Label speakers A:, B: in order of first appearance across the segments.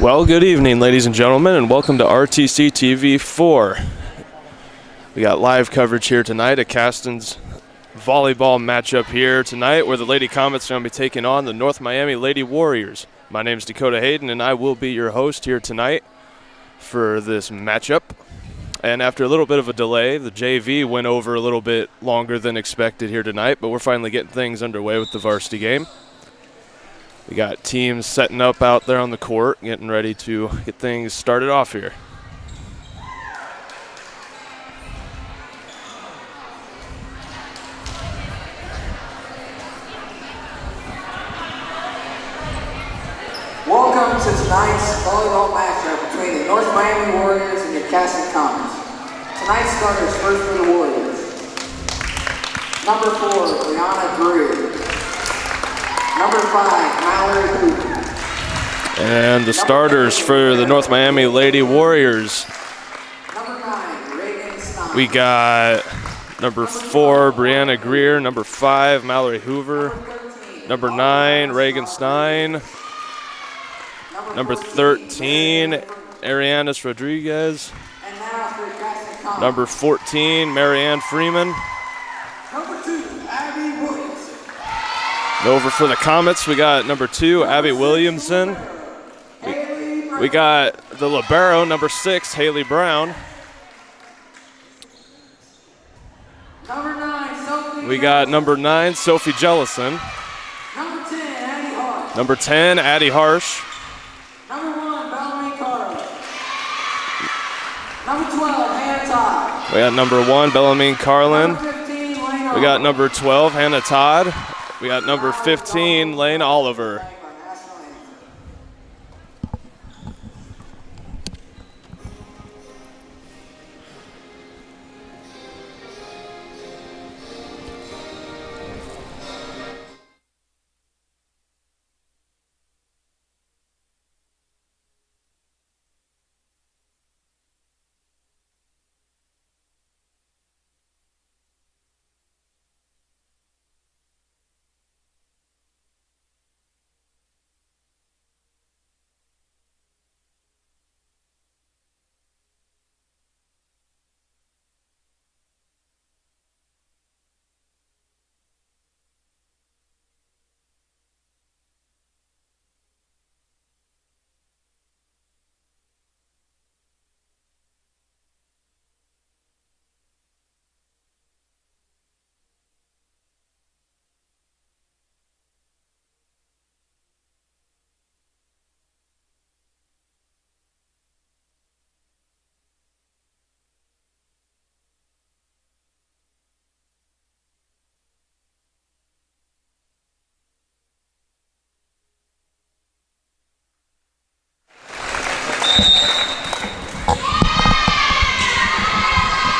A: Well, good evening, ladies and gentlemen, and welcome to RTC TV 4. We got live coverage here tonight at Caston's volleyball matchup here tonight, where the Lady Comets are going to be taking on the North Miami Lady Warriors. My name is Dakota Hayden, and I will be your host here tonight for this matchup. And after a little bit of a delay, the JV went over a little bit longer than expected here tonight, but we're finally getting things underway with the varsity game. We got teams setting up out there on the court, getting ready to get things started off here.
B: Welcome to tonight's volleyball matchup between the North Miami Warriors and your Caston Comets. Tonight's starters first for the Warriors. Number 4, Brianna Drew. Number 5, Mallory Hoover.
A: And the starters for the North Miami Lady Warriors.
B: Number 9, Reagan Stein.
A: We got number 4, Brianna Greer. Number 5, Mallory Hoover. Number 9, Reagan Stein. Number 13, Arianis Rodriguez.
B: And now for Caston Comets.
A: Number 14, Marianne Freeman.
B: Number 2, Abby Williamson.
A: Over for the Comets, we got number 2, Abby Williamson. We got the libero, number 6, Haley Brown.
B: Number 9, Sophie.
A: We got number 9, Sophie Jellison.
B: Number 10, Addie Hart.
A: Number 10, Addie Harsh.
B: Number 1, Bellamy Carter. Number 12, Hannah Todd.
A: We got number 1, Bellarmine Carlin.
B: Number 15, Lane
A: We got number 12, Hannah Todd. We got number 15, Lane Oliver.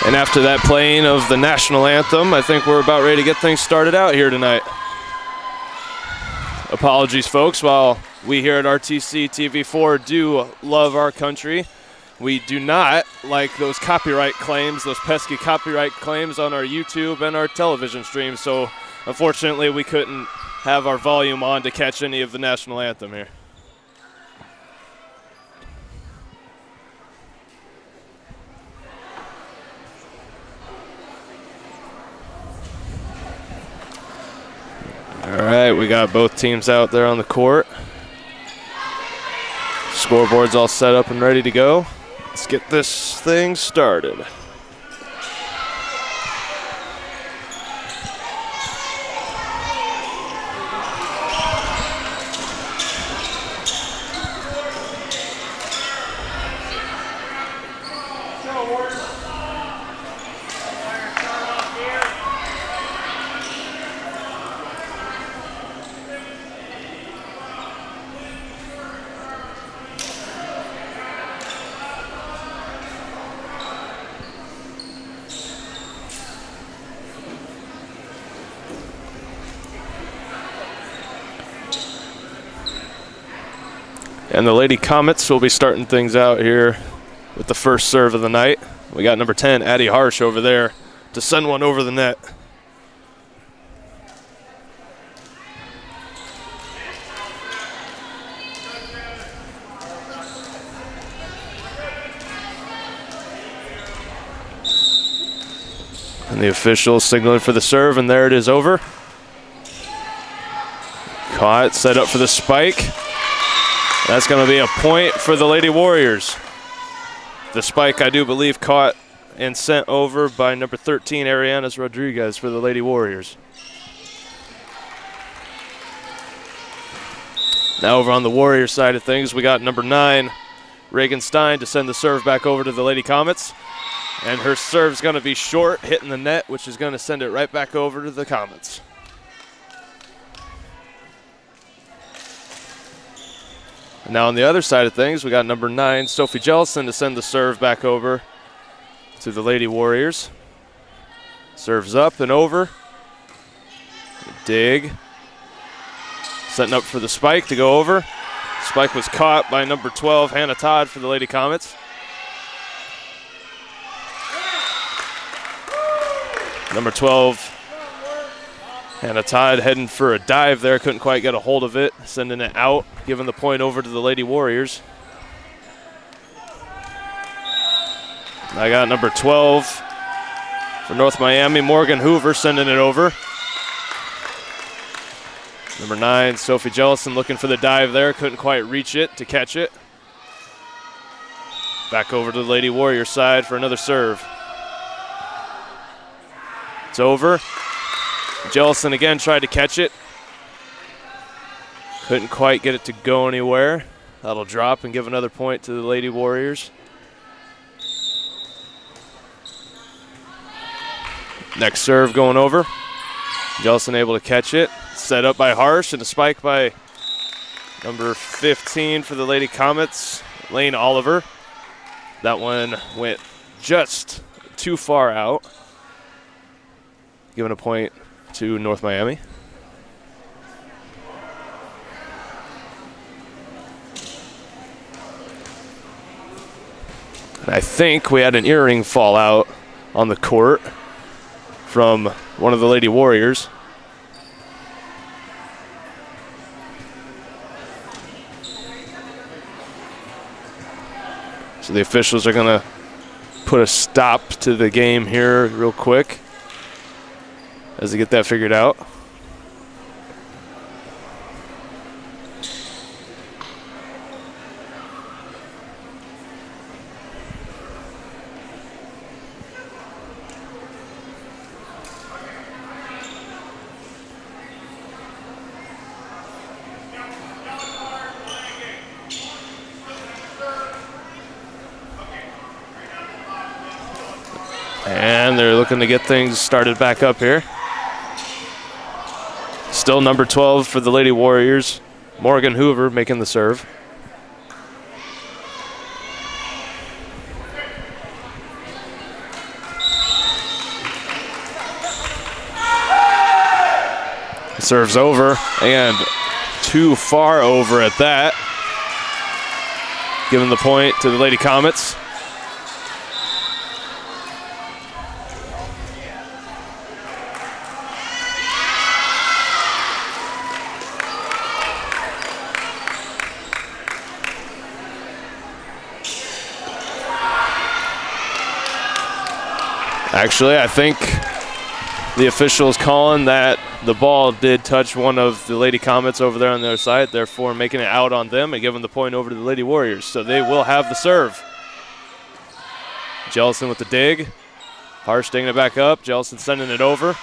A: And after that playing of the national anthem, I think we're about ready to get things started out here tonight. Apologies, folks. While we here at RTC TV4 do love our country, we do not like those copyright claims, those pesky copyright claims on our YouTube and our television stream. So unfortunately, we couldn't have our volume on to catch any of the national anthem here. All right, we got both teams out there on the court. Scoreboard's all set up and ready to go. Let's get this thing started. And the Lady Comets will be starting things out here with the first serve of the night. We got number 10, Addie Harsh, over there to send one over the net. And the official signaling for the serve, and there it is over. Caught, set up for the spike. That's going to be a point for the Lady Warriors. The spike, I do believe, caught and sent over by number 13, Arianas Rodriguez for the Lady Warriors. Now over on the Warriors side of things, we got number 9, Reagan Stein, to send the serve back over to the Lady Comets. And her serve's going to be short, hitting the net, which is going to send it right back over to the Comets. And now on the other side of things, we got number 9, Sophie Jellison, to send the serve back over to the Lady Warriors. Serves up and over. Dig. Setting up for the spike to go over. Spike was caught by number 12, Hannah Todd, for the Lady Comets. Number 12, Hannah Todd, heading for a dive there. Couldn't quite get a hold of it. Sending it out, giving the point over to the Lady Warriors. I got number 12 for North Miami, Morgan Hoover, sending it over. Number 9, Sophie Jellison, looking for the dive there. Couldn't quite reach it to catch it. Back over to the Lady Warrior side for another serve. It's over. Jellison again tried to catch it. Couldn't quite get it to go anywhere. That'll drop and give another point to the Lady Warriors. Next serve going over. Jellison able to catch it. Set up by Harsh, and a spike by number 15 for the Lady Comets, Lane Oliver. That one went just too far out. Giving a point to North Miami. And I think we had an earring fall out on the court from one of the Lady Warriors. So the officials are going to put a stop to the game here real quick as they get that figured out. And they're looking to get things started back up here. Still number 12 for the Lady Warriors, Morgan Hoover, making the serve. Serves over, and too far over at that. Giving the point to the Lady Comets. Actually, I think the official is calling that the ball did touch one of the Lady Comets over there on the other side, therefore making it out on them and giving the point over to the Lady Warriors. So they will have the serve. Jellison with the dig. Harsh digging it back up. Jellison sending it over.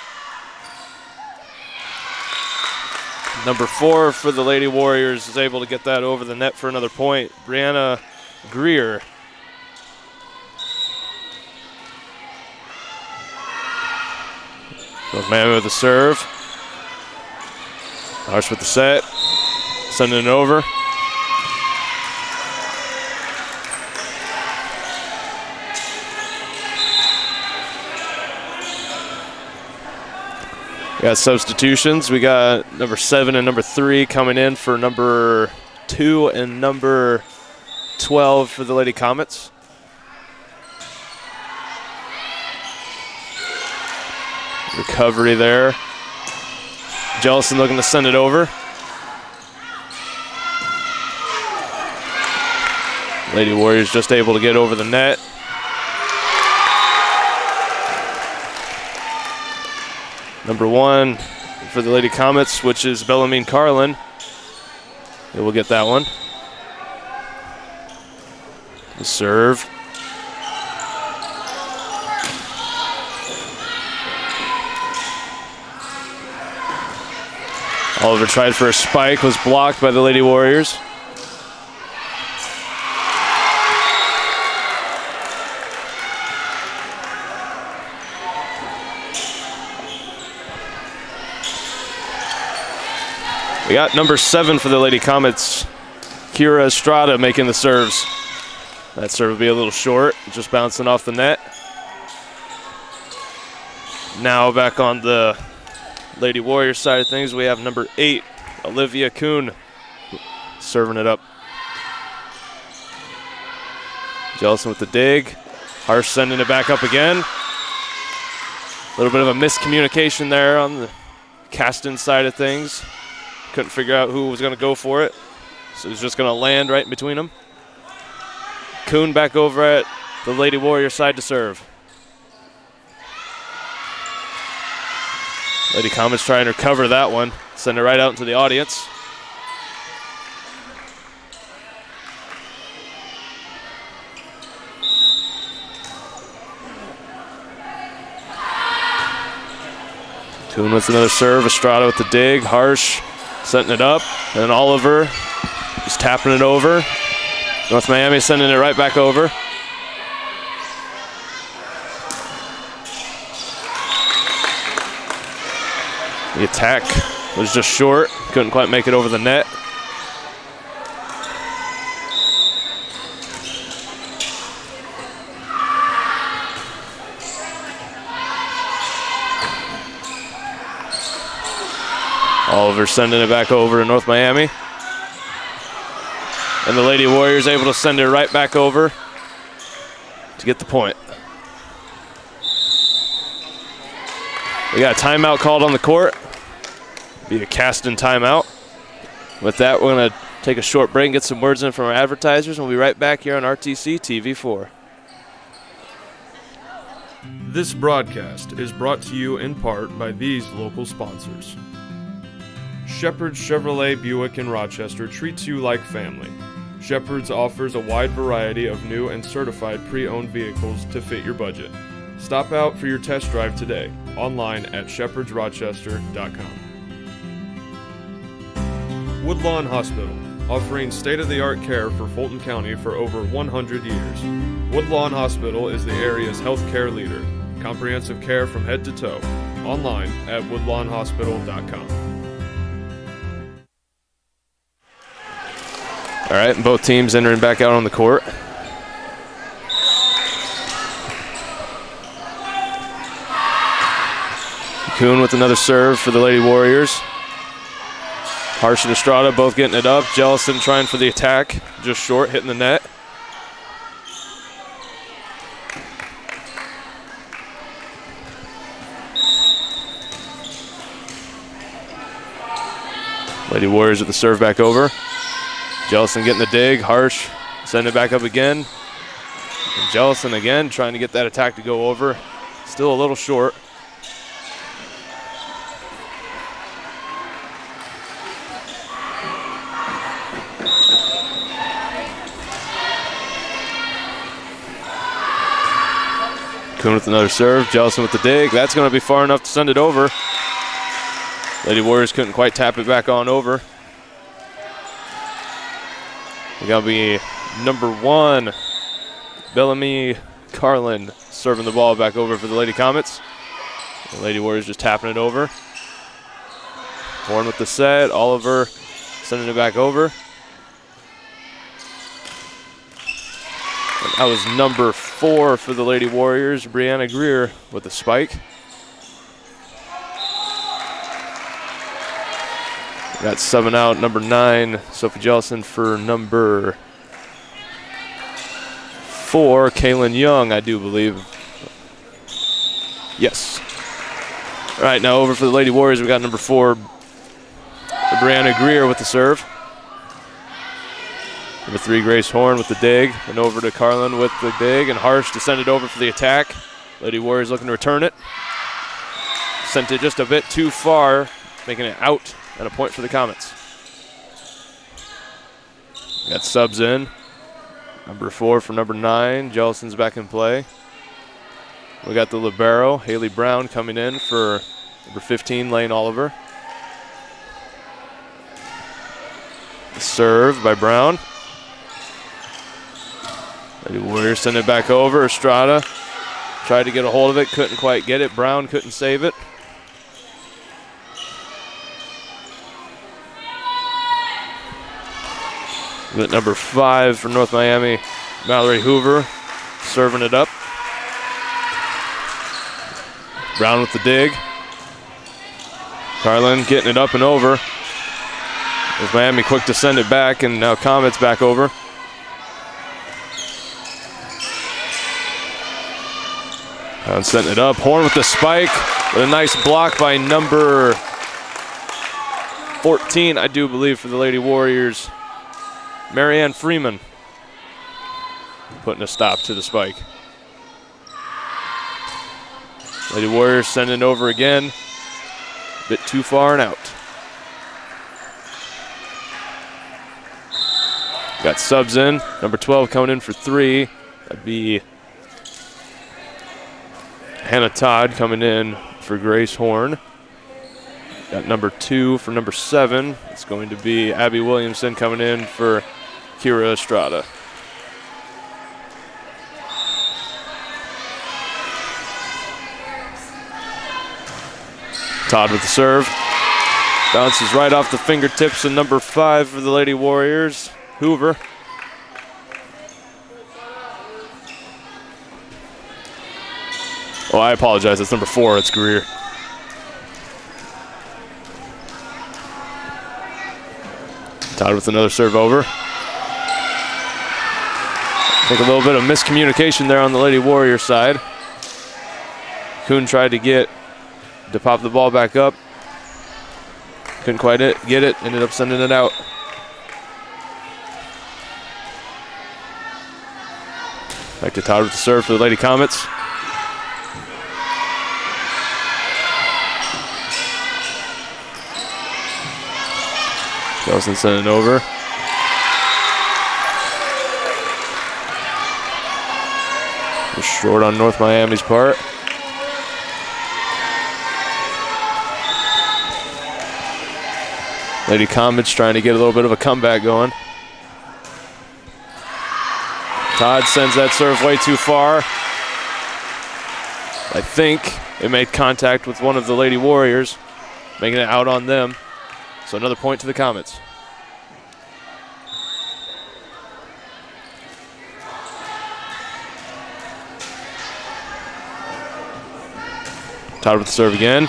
A: Number 4 for the Lady Warriors is able to get that over the net for another point. Brianna Greer. Miami with the serve. Harsh with the set. Sending it over. We got substitutions. We got number 7 and number 3 coming in for number 2 and number 12 for the Lady Comets. Recovery there. Jellison looking to send it over. Lady Warriors just able to get over the net. Number 1 for the Lady Comets, which is Bellarmine Carlin. They will get that one. The serve. Oliver tried for a spike, was blocked by the Lady Warriors. We got number 7 for the Lady Comets, Kira Estrada, making the serves. That serve will be a little short, just bouncing off the net. Now back on the Lady Warriors side of things, we have number 8, Olivia Kuhn, serving it up. Jellison with the dig. Harsh sending it back up again. A little bit of a miscommunication there on the Caston side of things. Couldn't figure out who was going to go for it, so it was just going to land right in between them. Kuhn back over at the Lady Warrior side to serve. Lady Comets trying to recover that one. Send it right out into the audience. Kuhn with another serve. Estrada with the dig. Harsh setting it up. And Oliver just tapping it over. North Miami sending it right back over. The attack was just short. Couldn't quite make it over the net. Oliver sending it back over to North Miami. And the Lady Warriors able to send it right back over to get the point. We got a timeout called on the court. Be a Caston timeout. With that, we're going to take a short break and get some words in from our advertisers, and we'll be right back here on RTC TV4.
C: This broadcast is brought to you in part by these local sponsors. Shepherd's Chevrolet Buick in Rochester treats you like family. Shepherd's offers a wide variety of new and certified pre-owned vehicles to fit your budget. Stop out for your test drive today, online at shepherdsrochester.com. Woodlawn Hospital, offering state-of-the-art care for Fulton County for over 100 years. Woodlawn Hospital is the area's healthcare leader. Comprehensive care from head to toe. Online at woodlawnhospital.com.
A: All right, and both teams entering back out on the court. Kuhn with another serve for the Lady Warriors. Harsh and Estrada both getting it up. Jellison trying for the attack, just short, hitting the net. Lady Warriors with the serve back over. Jellison getting the dig. Harsh sending it back up again. And Jellison again trying to get that attack to go over. Still a little short. Kuhn with another serve. Jellison with the dig. That's going to be far enough to send it over. Lady Warriors couldn't quite tap it back on over. We got to be number 1, Bellamy Carlin, serving the ball back over for the Lady Comets. The Lady Warriors just tapping it over. Horn with the set. Oliver sending it back over. And that was number 4 for the Lady Warriors, Brianna Greer with the spike. We got subbing out number 9, Sophie Jellison, for number 4, Kaylin Young, I do believe. Yes. All right, now over for the Lady Warriors, we got number 4, Brianna Greer with the serve. Number 3, Grace Horn with the dig, and over to Carlin with the dig, and Harsh to send it over for the attack. Lady Warriors looking to return it. Sent it just a bit too far, making it out and a point for the Comets. Got subs in. Number 4 for number 9. Jellison's back in play. We got the libero, Haley Brown, coming in for number 15, Lane Oliver. The serve by Brown. Lady Warriors send it back over. Estrada tried to get a hold of it, couldn't quite get it. Brown couldn't save it. At number 5 for North Miami, Mallory Hoover serving it up. Brown with the dig. Carlin getting it up and over. North Miami quick to send it back, and now Comets back over. Brown setting it up. Horn with the spike, with a nice block by number 14, I do believe, for the Lady Warriors. Marianne Freeman putting a stop to the spike. Lady Warriors sending it over again. A bit too far and out. Got subs in. Number 12 coming in for 3. That'd be Hannah Todd coming in for Grace Horn. Got number 2 for number 7. It's going to be Abby Williamson coming in for Kira Estrada. Todd with the serve. Bounces right off the fingertips of number 5 for the Lady Warriors, Hoover. Oh, I apologize. That's number 4. It's Greer. Todd with another serve over. I think a little bit of miscommunication there on the Lady Warrior side. Kuhn tried to pop the ball back up. Couldn't quite get it. Ended up sending it out. Back to Todd with the serve for the Lady Comets. Nelson sending it over. Just short on North Miami's part. Lady Comets trying to get a little bit of a comeback going. Todd sends that serve way too far. I think it made contact with one of the Lady Warriors, making it out on them. So another point to the Comets. Todd with the serve again.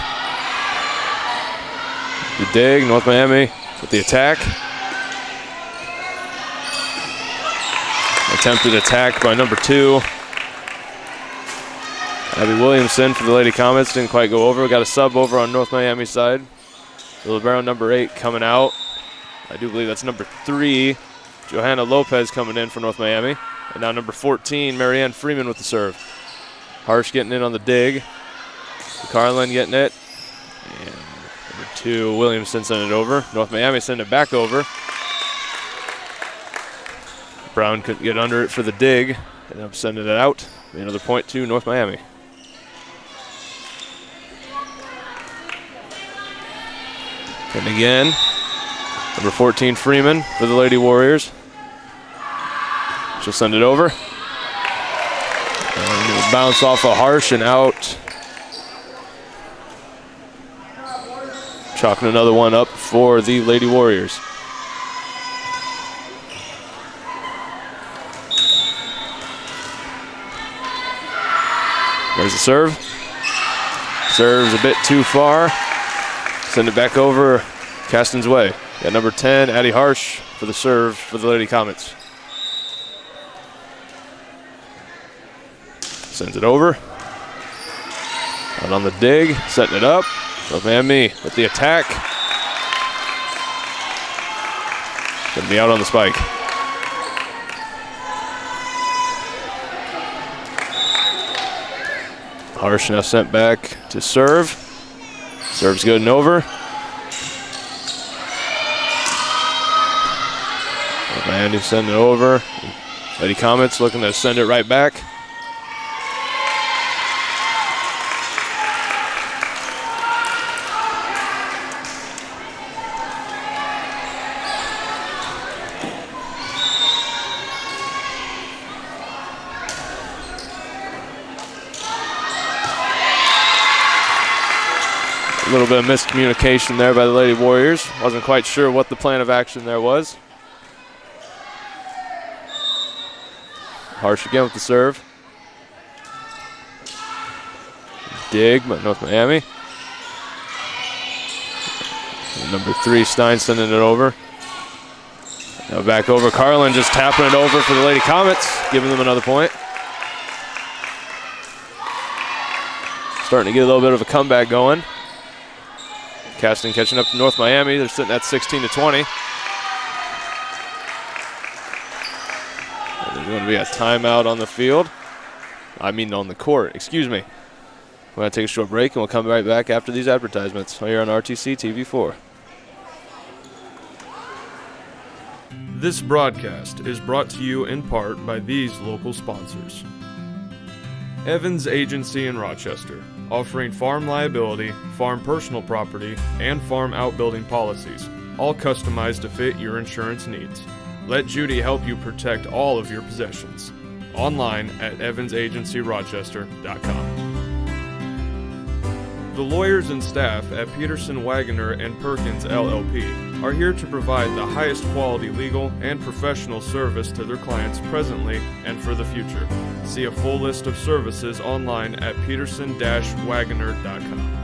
A: The dig, North Miami with the attack. Attempted attack by number 2. Abby Williamson for the Lady Comets, didn't quite go over. We got a sub over on North Miami's side. The libero number 8 coming out. I do believe that's number 3. Johanna Lopez coming in for North Miami. And now number 14, Marianne Freeman with the serve. Harsh getting in on the dig. Carlin getting it. And number 2, Williamson sending it over. North Miami sending it back over. Brown couldn't get under it for the dig. Ended up sending it out. Another point to North Miami. And again, number 14, Freeman for the Lady Warriors. She'll send it over. And it'll bounce off a Harsh and out. Chalking another one up for the Lady Warriors. There's the serve. Serves a bit too far. Send it back over Caston's way. Got number 10, Addie Harsh for the serve for the Lady Comets. Sends it over. Out on the dig, setting it up. North Miami with the attack. Gonna be out on the spike. Harsh now sent back to serve. Serves good and over. Andy sending it over. Lady Comets looking to send it right back. A little bit of miscommunication there by the Lady Warriors. Wasn't quite sure what the plan of action there was. Harsh again with the serve. Dig by North Miami. And number 3, Stein sending it over. Now back over. Carlin just tapping it over for the Lady Comets, giving them another point. Starting to get a little bit of a comeback going. Caston catching up to North Miami. They're sitting at 16-20. There's going to be a timeout on the field. I mean on the court, excuse me. We're going to take a short break and we'll come right back after these advertisements here on RTC TV4.
C: This broadcast is brought to you in part by these local sponsors. Evans Agency in Rochester, offering farm liability, farm personal property, and farm outbuilding policies, all customized to fit your insurance needs. Let Judy help you protect all of your possessions. Online at evansagencyrochester.com. The lawyers and staff at Peterson, Wagoner & Perkins LLP are here to provide the highest quality legal and professional service to their clients presently and for the future. See a full list of services online at peterson-wagoner.com.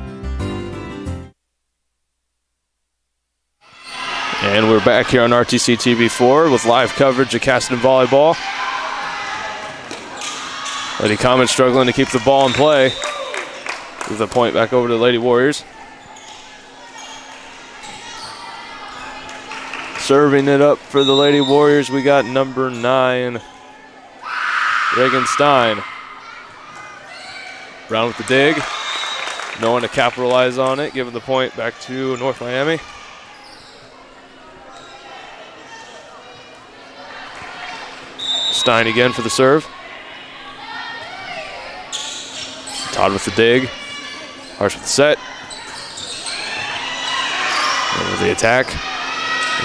A: And we're back here on RTC TV4 with live coverage of Caston Volleyball. Lady Comets struggling to keep the ball in play. Give the point back over to the Lady Warriors. Serving it up for the Lady Warriors, we got number 9, Reagan Stein. Brown with the dig. No one to capitalize on it, giving the point back to North Miami. Stein again for the serve. Todd with the dig. Harsh with the set. And with the attack.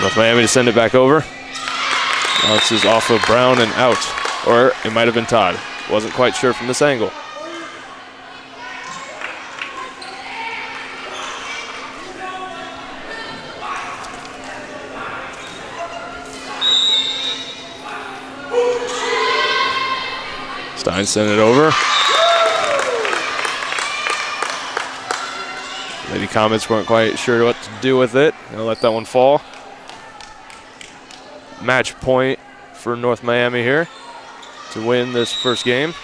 A: North Miami to send it back over. Bounces off of Brown and out. Or it might have been Todd. Wasn't quite sure from this angle. Stein sent it over. Lady Comets weren't quite sure what to do with it. They'll let that one fall. Match point for North Miami here to win this first game.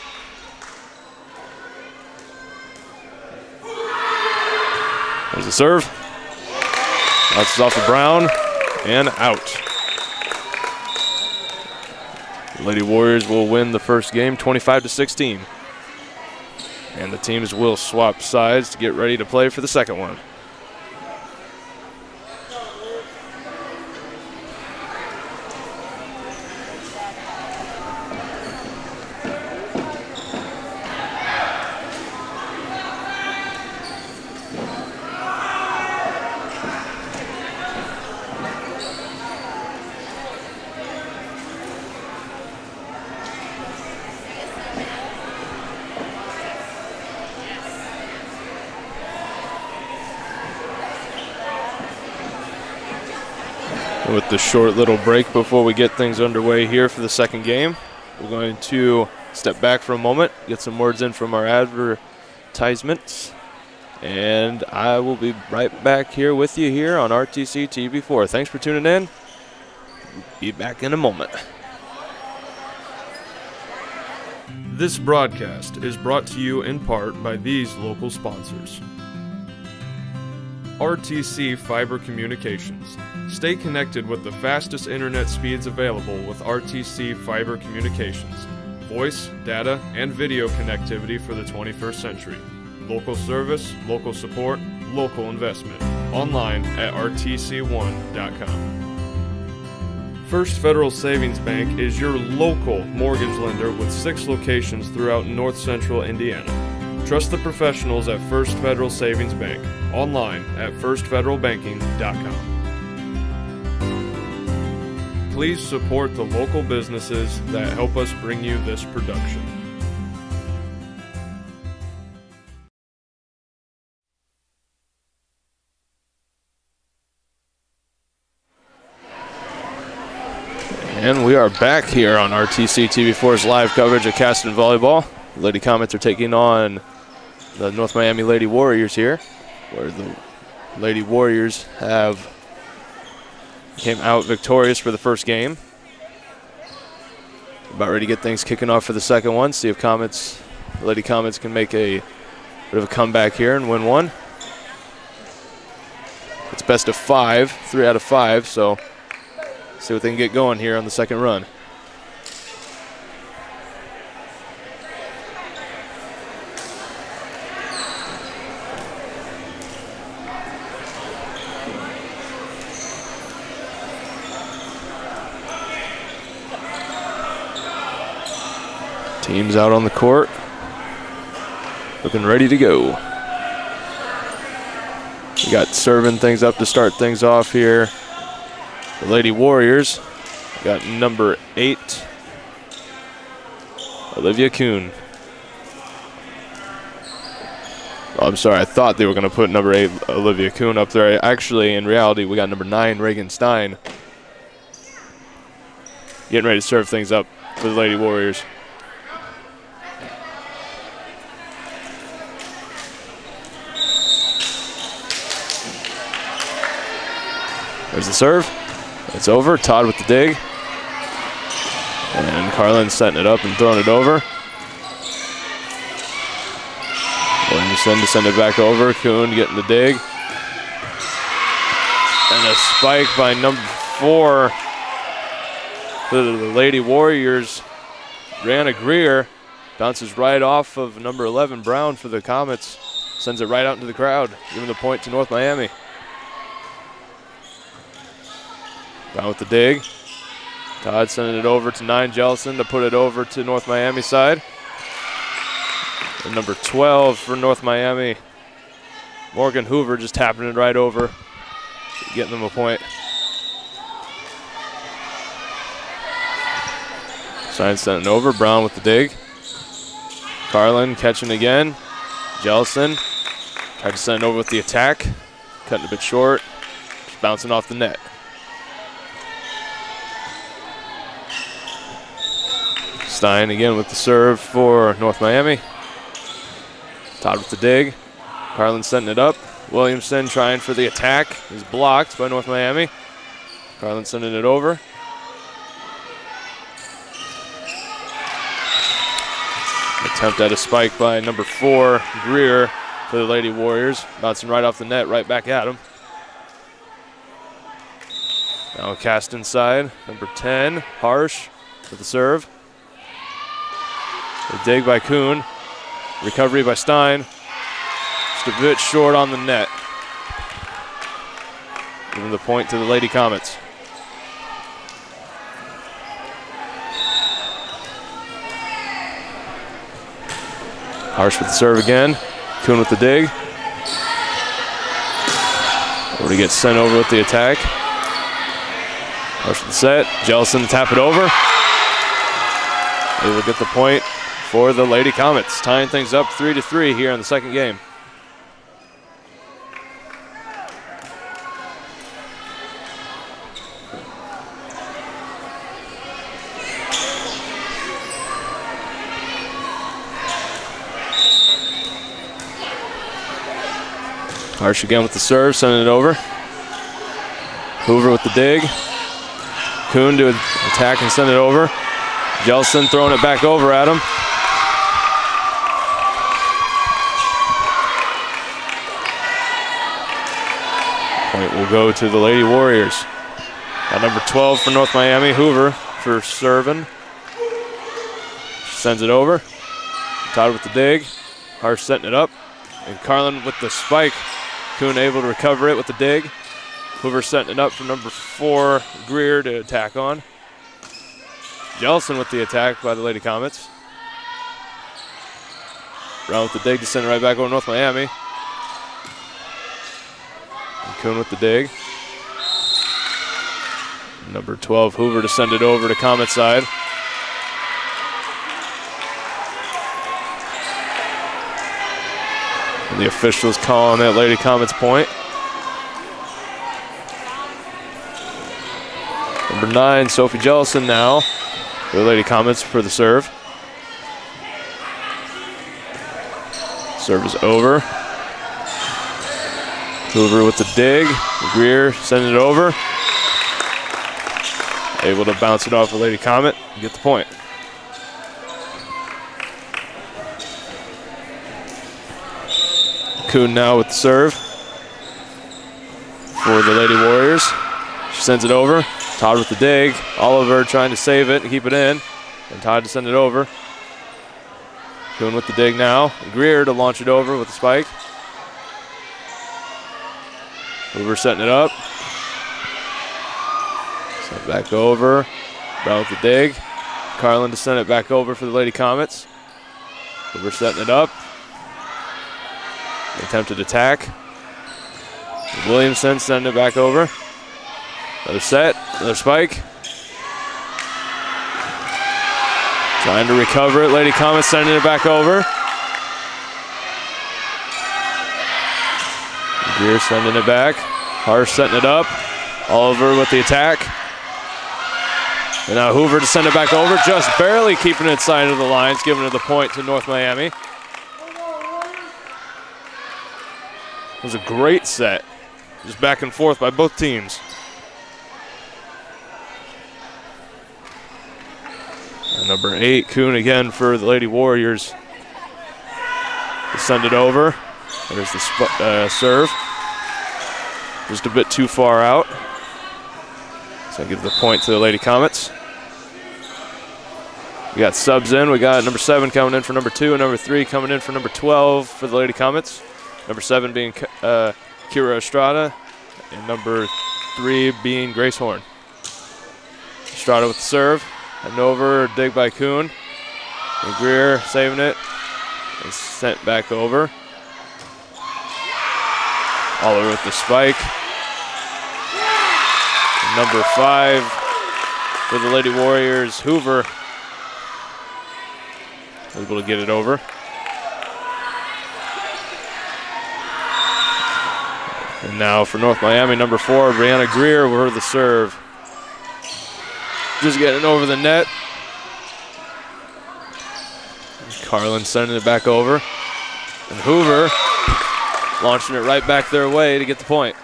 A: There's the serve. Bounces off of Brown and out. The Lady Warriors will win the first game 25-16. And the teams will swap sides to get ready to play for the second one. With the short little break before we get things underway here for the second game, we're going to step back for a moment, get some words in from our advertisements, and I will be right back here with you here on RTC TV4. Thanks for tuning in. Be back in a moment.
C: This broadcast is brought to you in part by these local sponsors. RTC Fiber Communications. Stay connected with the fastest internet speeds available with RTC Fiber Communications. Voice, data, and video connectivity for the 21st century. Local service, local support, local investment. Online at rtc1.com. First Federal Savings Bank is your local mortgage lender with 6 locations throughout North Central Indiana. Trust the professionals at First Federal Savings Bank. Online at firstfederalbanking.com. Please support the local businesses that help us bring you this production.
A: And we are back here on RTC TV4's live coverage of Caston Volleyball. Lady Comets are taking on the North Miami Lady Warriors here, where the Lady Warriors came out victorious for the first game. About ready to get things kicking off for the second one. See if the Lady Comets can make a bit of a comeback here and win one. It's best of 5, 3 out of 5, so see what they can get going here on the second run. Teams out on the court, looking ready to go. We got serving things up to start things off here. The Lady Warriors got number 8, Olivia Kuhn. Oh, I'm sorry, I thought they were going to put number 8, Olivia Kuhn up there. Actually, in reality, we got number 9, Reagan Stein. Getting ready to serve things up for the Lady Warriors. There's the serve. It's over. Todd with the dig. And Carlin setting it up and throwing it over. Williamson to send it back over. Kuhn getting the dig. And a spike by number 4 for the Lady Warriors. Brianna Greer bounces right off of number 11 Brown for the Comets. Sends it right out into the crowd, giving the point to North Miami. Brown with the dig. Todd sending it over to 9 Jellison to put it over to North Miami side. And number 12 for North Miami, Morgan Hoover, just tapping it right over, getting them a point. Stein sending it over. Brown with the dig. Carlin catching again. Jellison tried to send it over with the attack. Cutting a bit short. Just bouncing off the net. Stein again with the serve for North Miami. Todd with the dig. Carlin setting it up. Williamson trying for the attack. Is blocked by North Miami. Carlin sending it over. Attempt at a spike by number 4, Greer, for the Lady Warriors. Bouncing right off the net, right back at him. Now Caston side, number 10, Harsh with the serve. The dig by Kuhn. Recovery by Stein. Just a bit short on the net. Giving the point to the Lady Comets. Harsh with the serve again. Kuhn with the dig. Already gets sent over with the attack. Harsh with the set. Jellison to tap it over. Able to get the point for the Lady Comets, tying things up 3-3 here in the second game. Harsh again with the serve, sending it over. Hoover with the dig. Kuhn to attack and send it over. Jellison throwing it back over at him. Point will go to the Lady Warriors. Got number 12 for North Miami, Hoover for serving. She sends it over. Todd with the dig. Harsh setting it up. And Carlin with the spike Kuhn able to recover it with the dig. Hoover setting it up for number 4, Greer, to attack on. Jellison with the attack by the Lady Comets. Brown with the dig to send it right back over North Miami. And Kuhn with the dig. Number 12, Hoover, to send it over to Comet side. And the officials calling that Lady Comets point. Number 9, Sophie Jellison now for the Lady Comets for the serve. Serve is over. Hoover with the dig. Greer sending it over. Able to bounce it off the Lady Comet and get the point. Kuhn now with the serve for the Lady Warriors. She sends it over. Todd with the dig. Oliver trying to save it and keep it in. And Todd to send it over. Kuhn with the dig now. Greer to launch it over with the spike. Hoover setting it up. Send it back over. Brown with the dig. Carlin to send it back over for the Lady Comets. Hoover setting it up. Attempted attack. Williamson sending it back over. Another set, another spike. Trying to recover it. Lady Comet sending it back over. Greer sending it back. Harsh setting it up. Oliver with the attack. And now Hoover to send it back over. Just barely keeping it inside of the lines, giving it the point to North Miami. It was a great set. Just back and forth by both teams. And number 8, Kuhn again for the Lady Warriors. To send it over. There's the serve. Just a bit too far out. So I give the point to the Lady Comets. We got subs in. We got number 7 coming in for number 2 and number 3 coming in for number 12 for the Lady Comets. Number 7 being Kira Estrada and number 3 being Grace Horn. Estrada with the serve. And over, dig by Kuhn. And Greer saving it. And sent back over. Oliver with the spike. And number 5 for the Lady Warriors, Hoover. Able to get it over. And now for North Miami, number 4, Brianna Greer with the serve. Just getting it over the net. Carlin sending it back over. And Hoover launching it right back their way to get the point.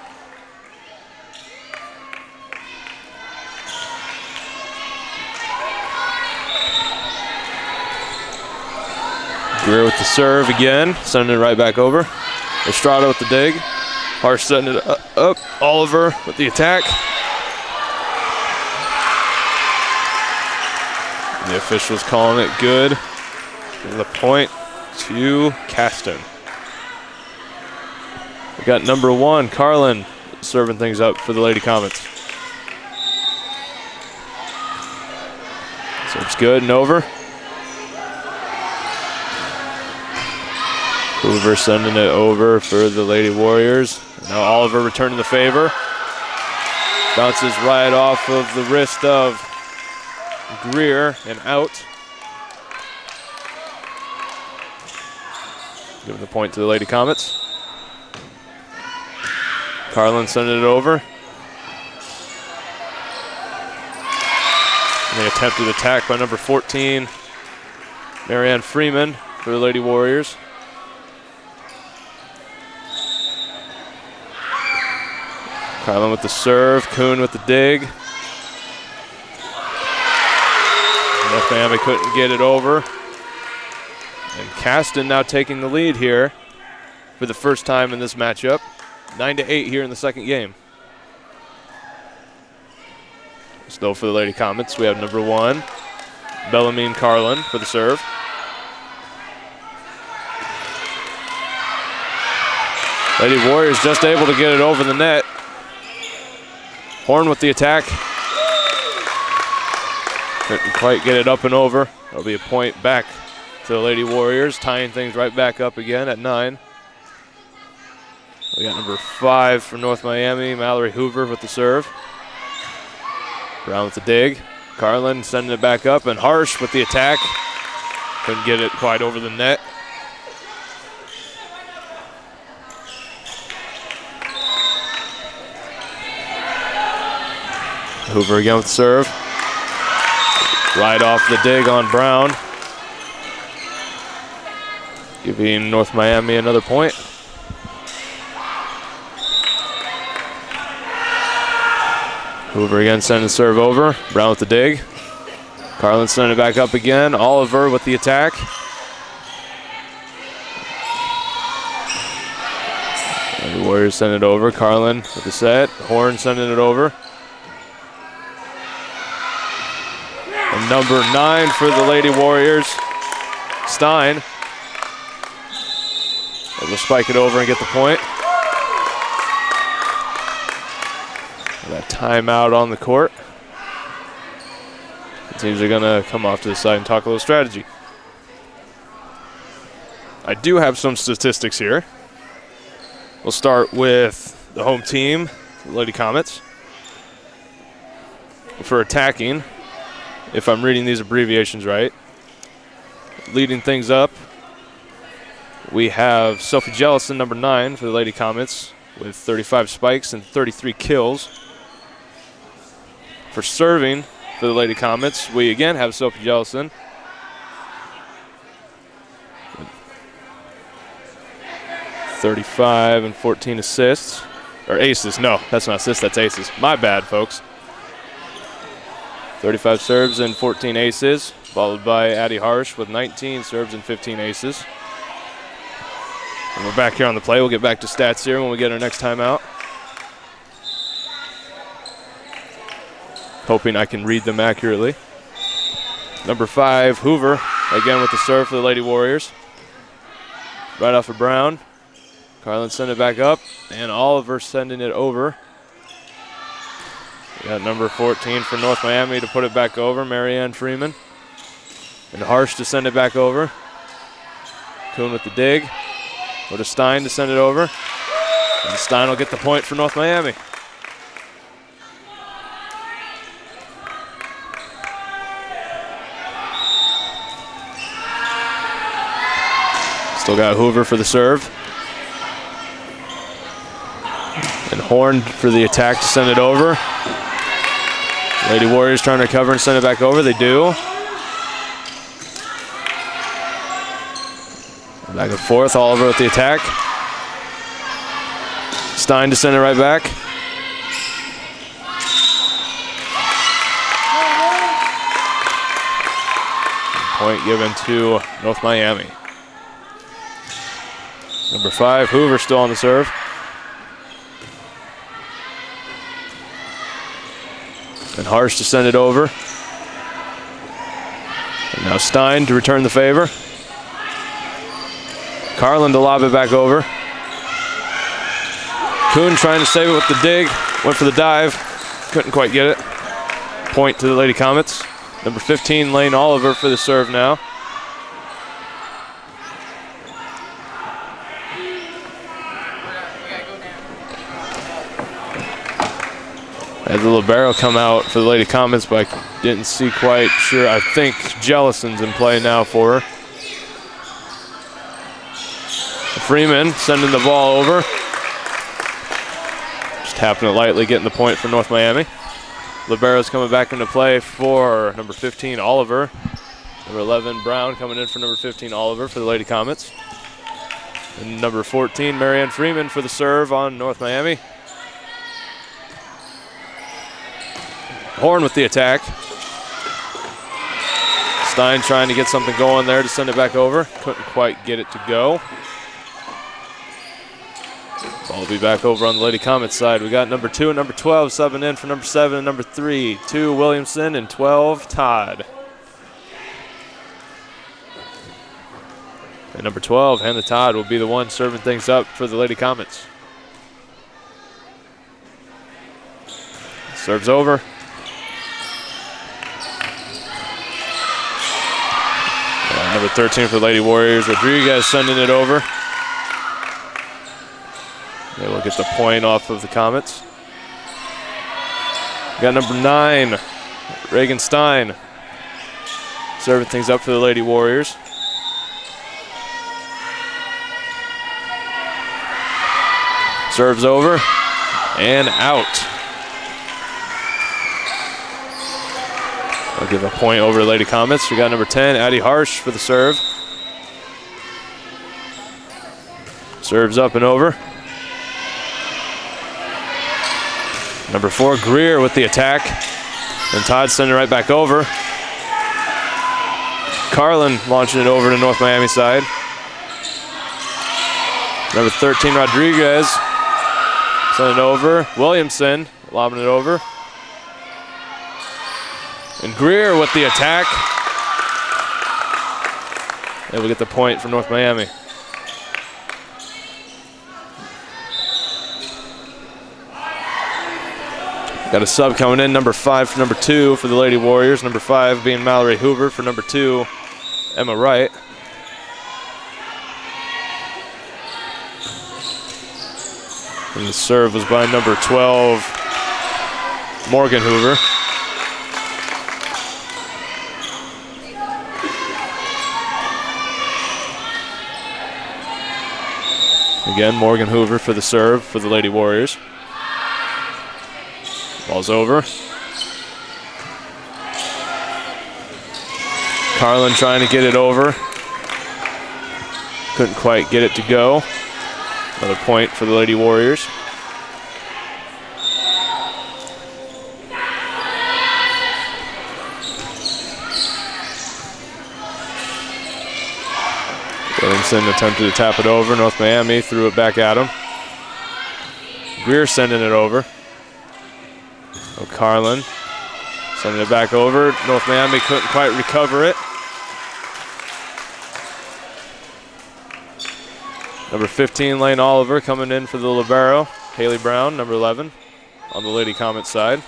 A: Greer with the serve again, sending it right back over. Estrada with the dig. Harsh setting it up. Oliver with the attack. And the officials calling it good. Give the point to Caston. We got number 1, Carlin, serving things up for the Lady Comets. Serves good and over. Hoover sending it over for the Lady Warriors. Now Oliver returning the favor. Bounces right off of the wrist of Greer and out. Giving the point to the Lady Comets. Carlin sending it over. And the attempted attack by number 14, Marianne Freeman for the Lady Warriors. Carlin with the serve, Kuhn with the dig. North Miami couldn't get it over. And Caston now taking the lead here for the first time in this matchup. 9-8 here in the second game. Still for the Lady Comets, we have number 1, Bellamine Carlin for the serve. Lady Warriors just able to get it over the net. Horn with the attack. Couldn't quite get it up and over. That'll be a point back to the Lady Warriors, tying things right back up again at 9. We got number 5 for North Miami, Mallory Hoover with the serve. Brown with the dig. Carlin sending it back up, and Harsh with the attack. Couldn't get it quite over the net. Hoover again with the serve. Right off the dig on Brown. Giving North Miami another point. Hoover again sending the serve over. Brown with the dig. Carlin sending it back up again. Oliver with the attack. And the Warriors sending it over. Carlin with the set. Horn sending it over. And number 9 for the Lady Warriors, Stein. Able to spike it over and get the point. That timeout on the court. The teams are going to come off to the side and talk a little strategy. I do have some statistics here. We'll start with the home team, the Lady Comets. For attacking, if I'm reading these abbreviations right, leading things up, we have Sophie Jellison, number 9 for the Lady Comets, with 35 spikes and 33 kills. For serving for the Lady Comets, we again have Sophie Jellison. With 35 and 14 assists. Or aces. No, that's not assists, that's aces. My bad, folks. 35 serves and 14 aces, followed by Addie Harsh with 19 serves and 15 aces. And we're back here on the play. We'll get back to stats here when we get our next timeout. Hoping I can read them accurately. Number 5, Hoover, again with the serve for the Lady Warriors. Right off of Brown. Carlin sending it back up, and Oliver sending it over. We got number 14 for North Miami to put it back over, Marianne Freeman. And Harsh to send it back over. Kuhn with the dig. Go to Stein to send it over. And Stein will get the point for North Miami. Still got Hoover for the serve. And Horn for the attack to send it over. Lady Warriors trying to recover and send it back over. They do. Back and forth. Oliver with the attack. Stein to send it right back. Point given to North Miami. Number 5, Hoover still on the serve. And Harsh to send it over. And now Stein to return the favor. Carlin to lob it back over. Kuhn trying to save it with the dig. Went for the dive. Couldn't quite get it. Point to the Lady Comets. Number 15, Lane Oliver for the serve now. Had the libero come out for the Lady Comets, but I didn't see quite sure. I think Jellison's in play now for her. Freeman sending the ball over. Just tapping it lightly, getting the point for North Miami. Libero's coming back into play for number 15, Oliver. Number 11, Brown coming in for number 15, Oliver for the Lady Comets. And number 14, Marianne Freeman for the serve on North Miami. Horn with the attack. Stein trying to get something going there to send it back over. Couldn't quite get it to go. Ball will be back over on the Lady Comets side. We got number 2 and number 12 subbing in for number 7 and number 3. 2, Williamson, and 12, Todd. And number 12, Hannah Todd, will be the one serving things up for the Lady Comets. Serves over. Number 13 for the Lady Warriors, Rodriguez sending it over. They will get the point off of the Comets. Got number 9, Reagan Stein, serving things up for the Lady Warriors. Serves over and out. I'll give a point over to Lady Comets. We got number 10, Addie Harsh for the serve. Serves up and over. Number 4, Greer with the attack. And Todd sending it right back over. Carlin launching it over to North Miami side. Number 13, Rodriguez, sending it over. Williamson lobbing it over. And Greer with the attack. And we'll get the point from North Miami. Got a sub coming in, number 5 for number 2 for the Lady Warriors. Number 5 being Mallory Hoover, for number 2, Emma Wright. And the serve was by number 12, Morgan Hoover. Again, Morgan Hoover for the serve for the Lady Warriors. Ball's over. Carlin trying to get it over. Couldn't quite get it to go. Another point for the Lady Warriors. Williamson attempted to tap it over. North Miami threw it back at him. Greer sending it over. Carlin sending it back over. North Miami couldn't quite recover it. Number 15, Lane Oliver, coming in for the libero. Haley Brown, number 11, on the Lady Comet side.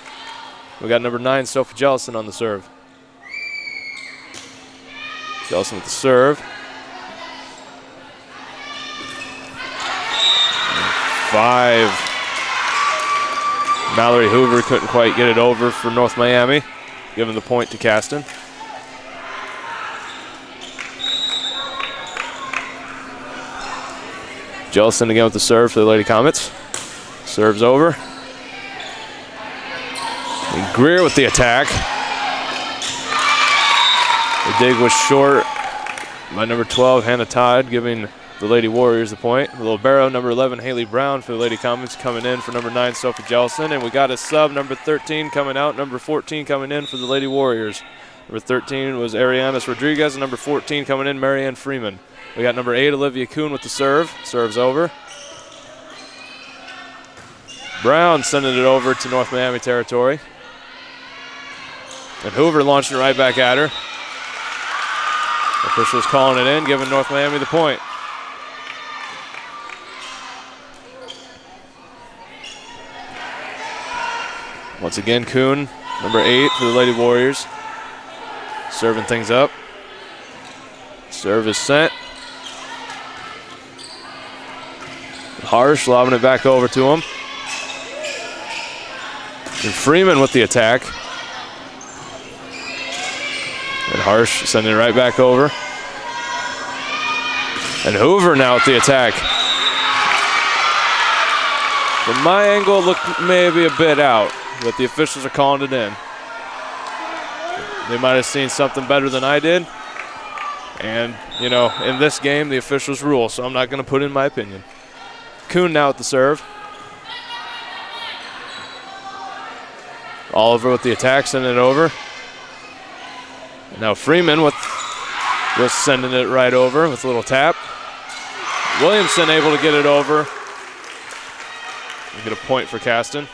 A: We got number 9, Sophie Jellison, on the serve. Jellison with the serve. 5. Mallory Hoover couldn't quite get it over for North Miami, giving the point to Caston. Jellison again with the serve for the Lady Comets. Serves over. And Greer with the attack. The dig was short by number 12, Hannah Todd, giving the Lady Warriors the point. The libero, number 11, Haley Brown for the Lady Comets, coming in for number 9, Sophie Jellison. And we got a sub, number 13 coming out, number 14 coming in for the Lady Warriors. Number 13 was Arianis Rodriguez, and number 14 coming in, Marianne Freeman. We got number 8, Olivia Kuhn with the serve. Serves over. Brown sending it over to North Miami territory. And Hoover launching it right back at her. Officials calling it in, giving North Miami the point. Once again, Kuhn, number 8 for the Lady Warriors. Serving things up. Serve is sent. Harsh lobbing it back over to him. And Freeman with the attack. And Harsh sending it right back over. And Hoover now with the attack. From my angle, it looked maybe a bit out, but the officials are calling it in. They might have seen something better than I did. And, you know, in this game, the officials rule, so I'm not going to put in my opinion. Kuhn now at the serve. Oliver with the attack, sending it over. And now Freeman with just sending it right over with a little tap. Williamson able to get it over. We get a point for Caston.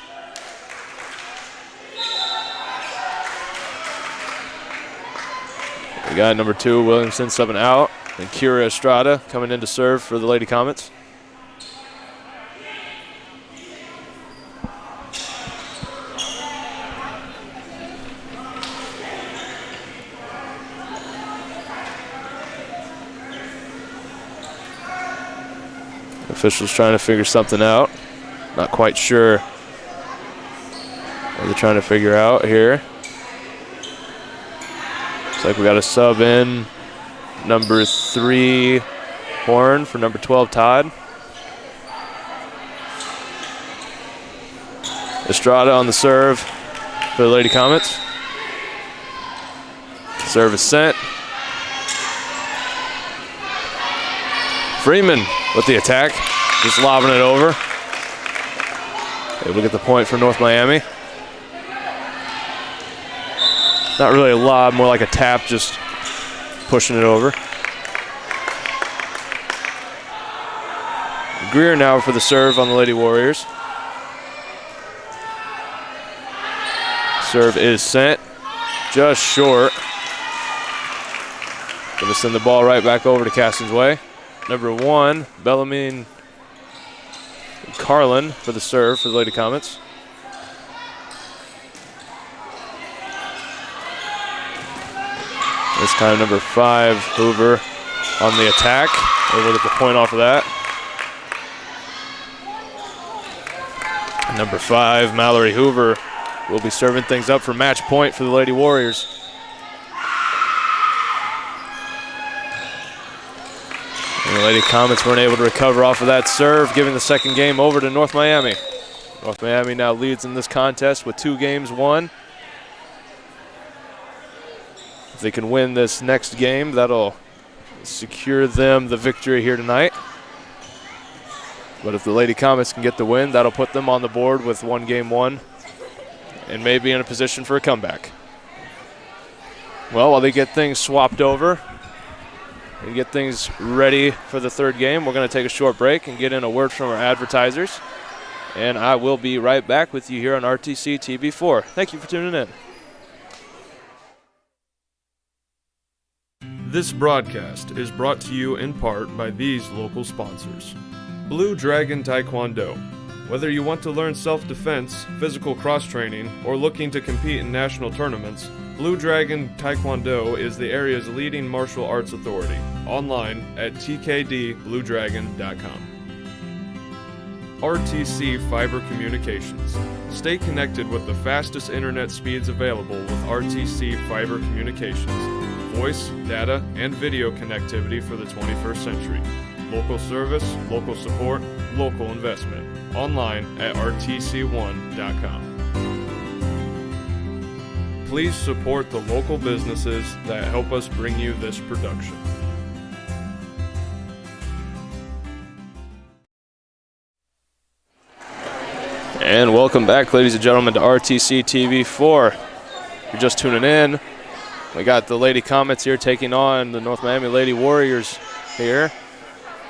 A: We got number 2, Williamson, subbing out. And Kira Estrada coming in to serve for the Lady Comets. Officials trying to figure something out. Not quite sure what they're trying to figure out here. Looks like we got a sub in. Number 3, Horn, for number 12, Todd. Estrada on the serve for the Lady Comets. Serve is sent. Freeman with the attack, just lobbing it over. Able to get the point for North Miami. Not really a lob, more like a tap, just pushing it over. Greer now for the serve on the Lady Warriors. Serve is sent, just short. Gonna send the ball right back over to Caston's way. Number 1, Bellarmine Carlin for the serve for the Lady Comets. This time number 5, Hoover on the attack. Able to get the point off of that. Number 5, Mallory Hoover will be serving things up for match point for the Lady Warriors. And the Lady Comets weren't able to recover off of that serve, giving the second game over to North Miami. North Miami now leads in this contest with 2 games won. If they can win this next game, that'll secure them the victory here tonight. But if the Lady Comets can get the win, that'll put them on the board with 1 game won and maybe in a position for a comeback. Well, while they get things swapped over and get things ready for the third game, we're going to take a short break and get in a word from our advertisers. And I will be right back with you here on RTC TV4. Thank you for tuning in.
C: This broadcast is brought to you in part by these local sponsors. Blue Dragon Taekwondo. Whether you want to learn self-defense, physical cross-training, or looking to compete in national tournaments, Blue Dragon Taekwondo is the area's leading martial arts authority. Online at tkdbluedragon.com. RTC Fiber Communications. Stay connected with the fastest internet speeds available with RTC Fiber Communications. Voice, data, and video connectivity for the 21st century. Local service, local support, local investment. Online at rtc1.com. Please support the local businesses that help us bring you this production.
A: And welcome back, ladies and gentlemen, to RTC TV4. If you're just tuning in, we got the Lady Comets here taking on the North Miami Lady Warriors here.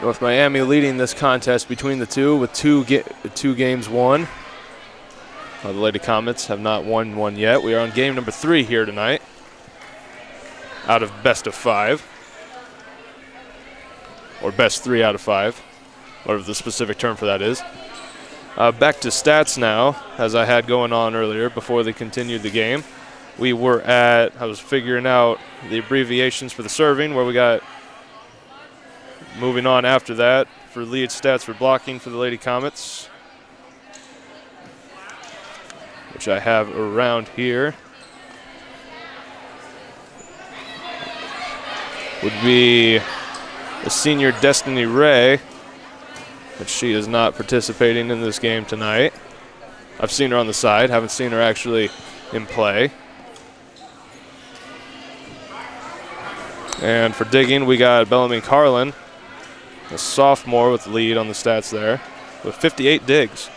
A: North Miami leading this contest between the two with two games won. The Lady Comets have not won one yet. We are on game number 3 here tonight out of best of 5. Or best 3 out of 5, whatever the specific term for that is. Back to stats now, as I had going on earlier before they continued the game. I was figuring out the abbreviations for the serving, where we got, moving on after that, for lead stats for blocking for the Lady Comets, which I have around here, would be the senior Destiny Ray, but she is not participating in this game tonight. I've seen her on the side, haven't seen her actually in play. And for digging, we got Bellamy Carlin, a sophomore with the lead on the stats there, with 58 digs.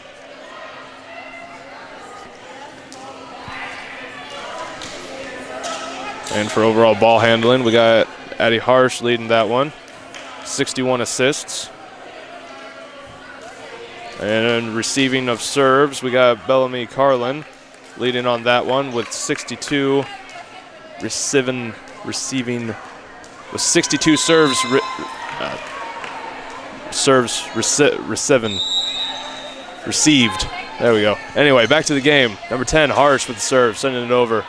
A: And for overall ball handling, we got Addie Harsh leading that one, 61 assists. And receiving of serves, we got Bellamy Carlin leading on that one with 62 receiving with 62 serves received. There we go. Anyway, back to the game. Number 10, Harsh with the serve, sending it over.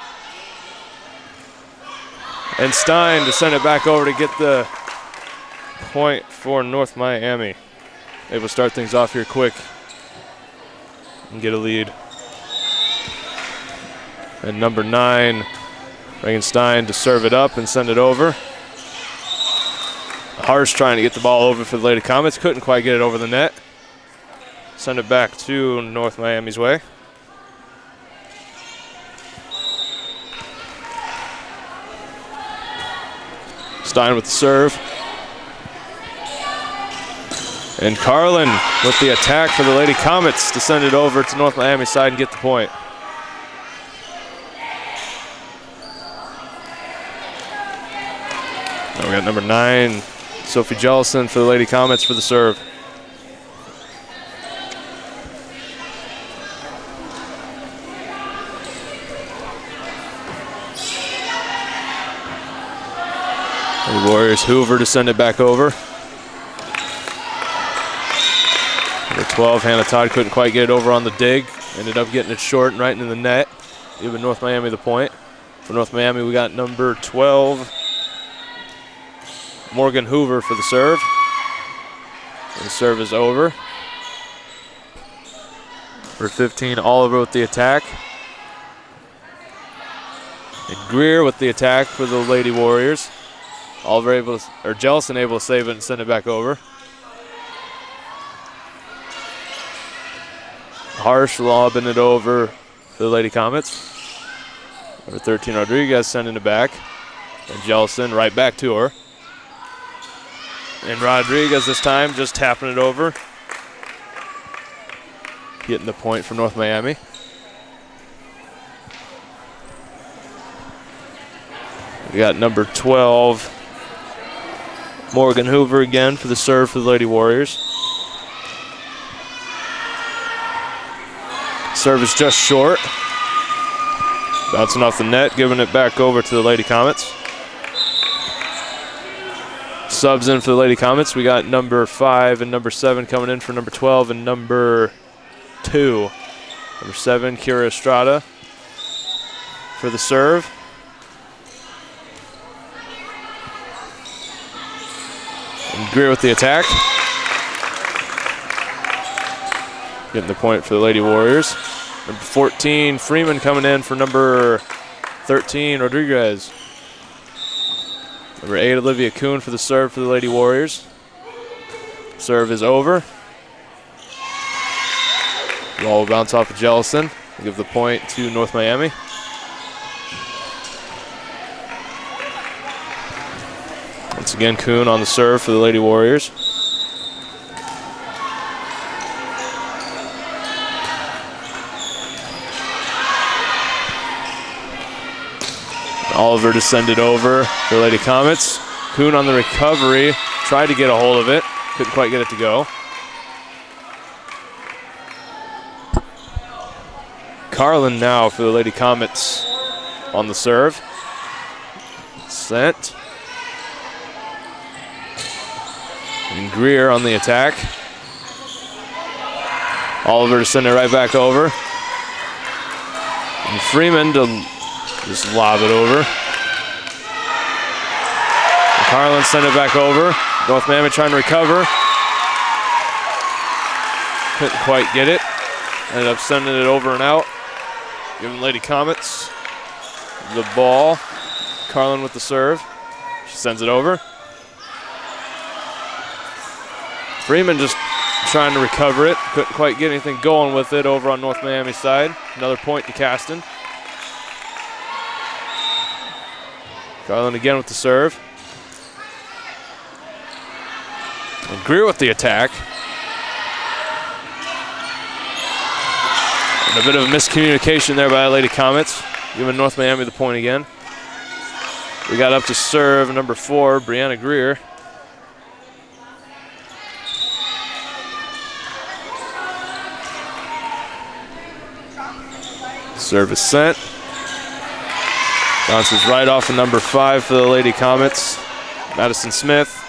A: And Stein to send it back over to get the point for North Miami. Able to start things off here quick and get a lead. And number 9, Reagan Stein to serve it up and send it over. Harsh trying to get the ball over for the Lady Comets. Couldn't quite get it over the net. Send it back to North Miami's way. Stein with the serve. And Carlin with the attack for the Lady Comets to send it over to North Miami's side and get the point. Now we got number 9, Sophie Jellison for the Lady Comets for the serve. The Warriors Hoover to send it back over. Number 12, Hannah Todd couldn't quite get it over on the dig. Ended up getting it short and right into the net, giving North Miami the point. For North Miami, we got number 12, Morgan Hoover for the serve. And the serve is over. For 15, Oliver with the attack. And Greer with the attack for the Lady Warriors. Oliver able to, or Jellison able to save it and send it back over. Harsh lobbing it over for the Lady Comets. Number 13, Rodriguez sending it back. And Jellison right back to her. And Rodriguez this time just tapping it over. Getting the point for North Miami. We got number 12, Morgan Hoover again for the serve for the Lady Warriors. Serve is just short. Bouncing off the net, giving it back over to the Lady Comets. Subs in for the Lady Comets. We got number 5 and number 7 coming in for number 12 and number 2. Number 7, Kira Estrada for the serve. And Greer with the attack. Getting the point for the Lady Warriors. Number 14, Freeman coming in for number 13, Rodriguez. Number 8, Olivia Kuhn for the serve for the Lady Warriors. Serve is over. Ball will bounce off of Jellison. Give the point to North Miami. Once again, Kuhn on the serve for the Lady Warriors. Oliver to send it over for the Lady Comets. Kuhn on the recovery, tried to get a hold of it, couldn't quite get it to go. Carlin now for the Lady Comets on the serve. Sent. And Greer on the attack. Oliver to send it right back over. And Freeman to just lob it over. And Carlin sent it back over. North Miami trying to recover. Couldn't quite get it. Ended up sending it over and out. Giving Lady Comets the ball. Carlin with the serve. She sends it over. Freeman just trying to recover it. Couldn't quite get anything going with it over on North Miami's side. Another point to Caston. Carlin again with the serve. And Greer with the attack. And a bit of a miscommunication there by Lady Comets, giving North Miami the point again. We got up to serve number 4, Brianna Greer. Serve is sent. Bounces right off of number 5 for the Lady Comets. Madison Smith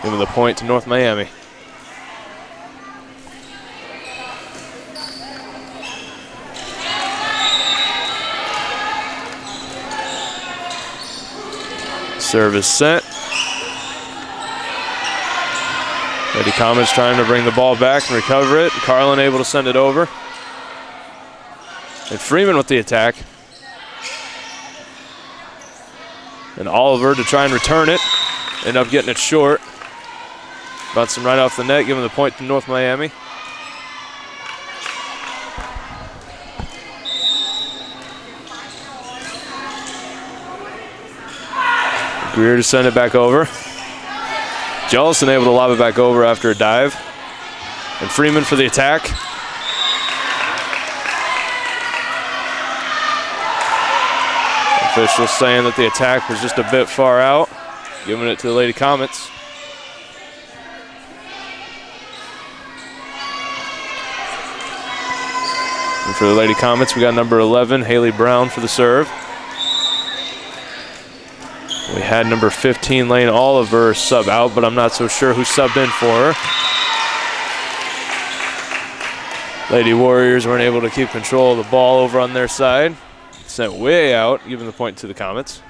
A: giving the point to North Miami. Serve is sent. Lady Comets trying to bring the ball back and recover it. Carlin able to send it over. And Freeman with the attack. And Oliver to try and return it. End up getting it short. Bouncing right off the net, giving the point to North Miami. Greer to send it back over. Jellison able to lob it back over after a dive. And Freeman for the attack. Officials saying that the attack was just a bit far out, giving it to the Lady Comets. And for the Lady Comets, we got number 11, Haley Brown for the serve. We had number 15, Lane Oliver, sub out, but I'm not so sure who subbed in for her. Lady Warriors weren't able to keep control of the ball over on their side. Sent way out, giving the point to the Comets.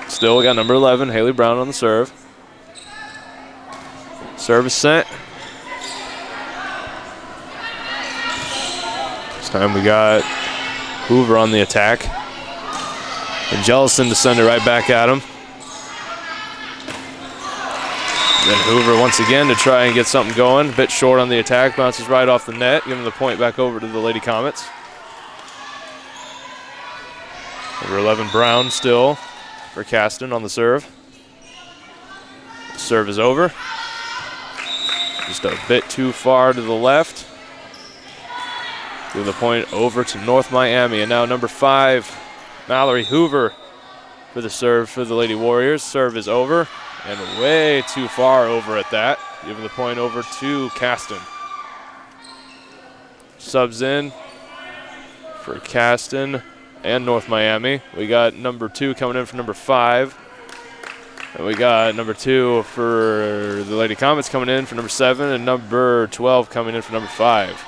A: Still, we got number 11, Haley Brown on the serve. Serve is sent. This time we got Hoover on the attack. And Jellison to send it right back at him. Then Hoover once again to try and get something going. A bit short on the attack, bounces right off the net, giving the point back over to the Lady Comets. Number 11 Brown still for Caston on the serve. Serve is over. Just a bit too far to the left. Give the point over to North Miami. And now number 5, Mallory Hoover for the serve for the Lady Warriors. Serve is over and way too far over at that. Giving the point over to Caston. Subs in for Caston and North Miami. We got number 2 coming in for number 5. And we got number 2 for the Lady Comets coming in for number 7 and number 12 coming in for number 5.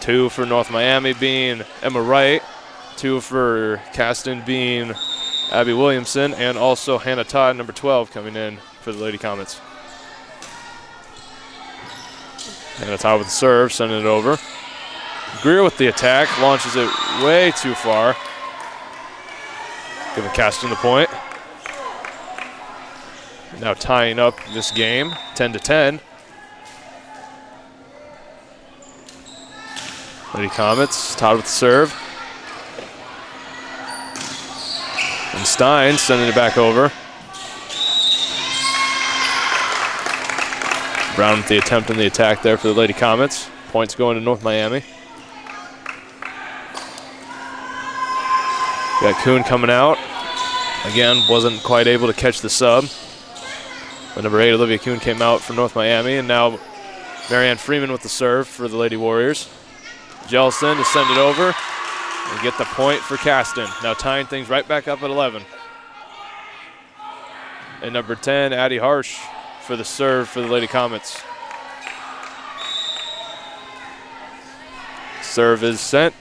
A: 2 for North Miami being Emma Wright, 2 for Caston being Abby Williamson, and also Hannah Todd, number 12, coming in for the Lady Comets. Hannah Todd with the serve, sending it over. Greer with the attack, launches it way too far. Giving Caston the point. Now tying up this game, 10-10. Lady Comets, Todd with the serve. And Stein sending it back over. Brown with the attempt on the attack there for the Lady Comets. Points going to North Miami. Got Kuhn coming out. Again, wasn't quite able to catch the sub. But number 8, Olivia Kuhn, came out for North Miami. And now Marianne Freeman with the serve for the Lady Warriors. Jellison to send it over and get the point for Caston. Now tying things right back up at 11. And number 10, Addie Harsh for the serve for the Lady Comets. Serve is sent.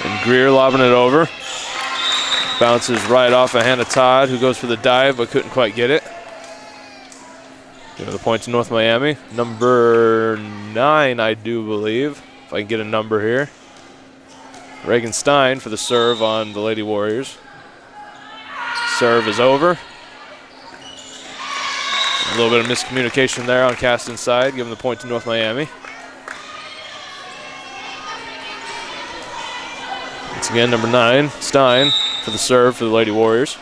A: And Greer lobbing it over. Bounces right off of Hannah Todd, who goes for the dive but couldn't quite get it. Give the point to North Miami. Number 9, I do believe, if I can get a number here. Reagan Stein for the serve on the Lady Warriors. Serve is over. A little bit of miscommunication there on Caston's side, giving the point to North Miami. Once again, number 9, Stein for the serve for the Lady Warriors.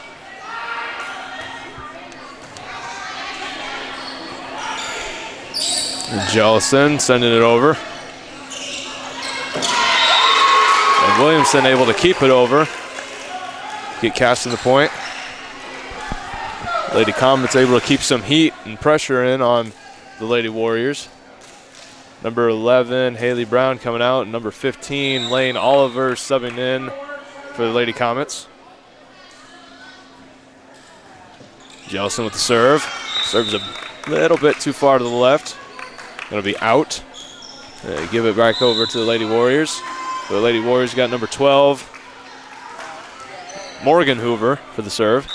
A: Jellison sending it over. And Williamson able to keep it over. Get Caston the point. Lady Comets able to keep some heat and pressure in on the Lady Warriors. Number 11, Haley Brown coming out. And number 15, Lane Oliver subbing in for the Lady Comets. Jellison with the serve. Serves a little bit too far to the left. Going to be out. Give it back over to the Lady Warriors. The Lady Warriors got number 12, Morgan Hoover for the serve.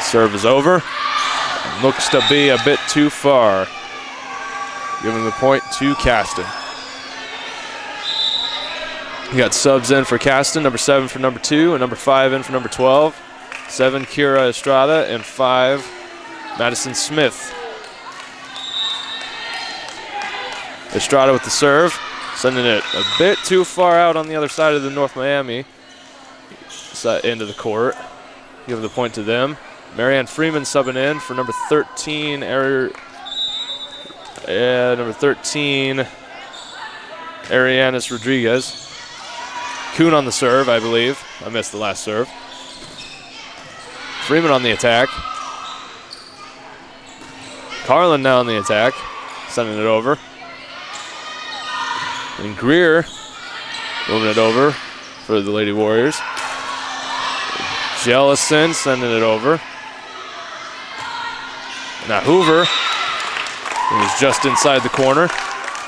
A: Serve is over. Looks to be a bit too far. Giving the point to Caston. You got subs in for Caston, number 7 for number 2, and number 5 in for number 12. 7, Kira Estrada, and 5, Madison Smith. Estrada with the serve, sending it a bit too far out on the other side of the North Miami end of the court. Give the point to them. Marianne Freeman subbing in for number 13, Arianis Rodriguez. Kuhn on the serve, I believe. I missed the last serve. Freeman on the attack. Carlin now on the attack, sending it over. And Greer moving it over for the Lady Warriors. Jellison sending it over. Now Hoover, who was just inside the corner,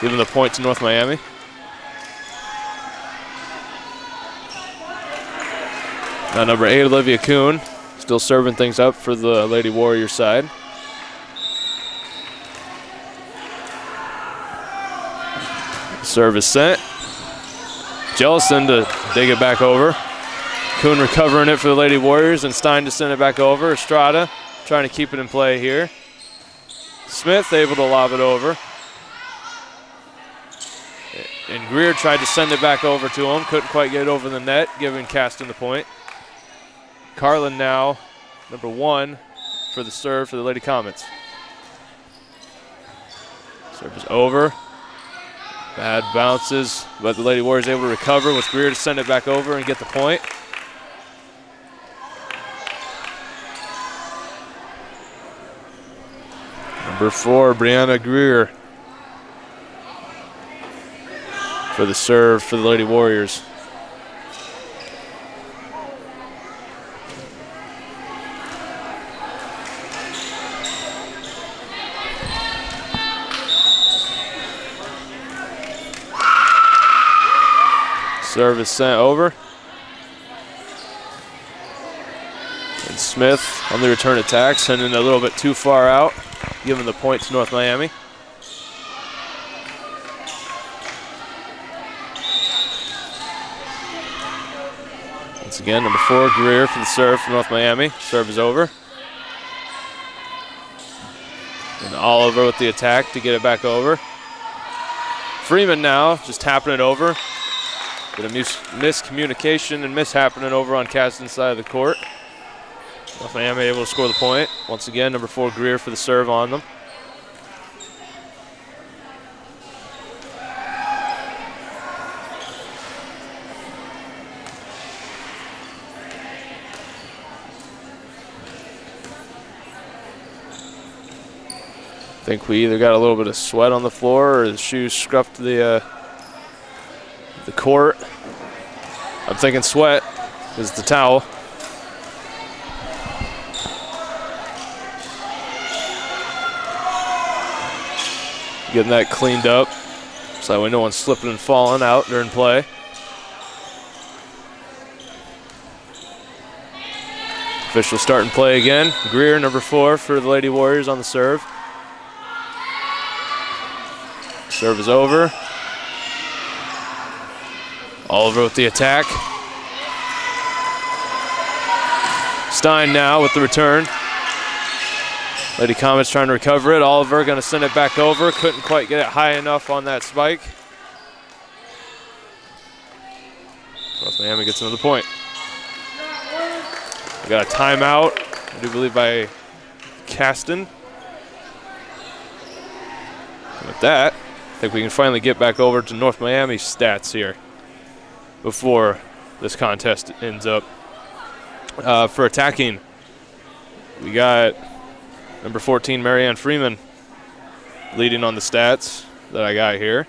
A: giving the point to North Miami. Now number 8, Olivia Kuhn, still serving things up for the Lady Warrior side. Serve is sent. Jellison to dig it back over. Kuhn recovering it for the Lady Warriors, and Stein to send it back over. Estrada trying to keep it in play here. Smith able to lob it over. And Greer tried to send it back over to him. Couldn't quite get it over the net, giving Caston the point. Carlin now, number 1 for the serve for the Lady Comets. Serve is over. Bad bounces, but the Lady Warriors able to recover with Greer to send it back over and get the point. Number 4, Brianna Greer for the serve for the Lady Warriors. Serve is sent over. And Smith on the return attack, sending it a little bit too far out, giving the point to North Miami. Once again, number 4, Greer for the serve for North Miami. Serve is over. And Oliver with the attack to get it back over. Freeman now just tapping it over. Bit of miscommunication and mishappening over on Caston's side of the court. North Miami able to score the point. Once again, number 4, Greer for the serve on them. I think we either got a little bit of sweat on the floor or the shoes scruffed the court. I'm thinking sweat is the towel. Getting that cleaned up so that way no one's slipping and falling out during play. Official starting play again. Greer, number 4 for the Lady Warriors on the serve. Serve is over. Oliver with the attack. Stein now with the return. Lady Comets trying to recover it. Oliver going to send it back over. Couldn't quite get it high enough on that spike. North Miami gets another point. We got a timeout, I do believe, by Caston. And with that, I think we can finally get back over to North Miami's stats here before this contest ends up. For attacking, we got Number 14, Marianne Freeman, leading on the stats that I got here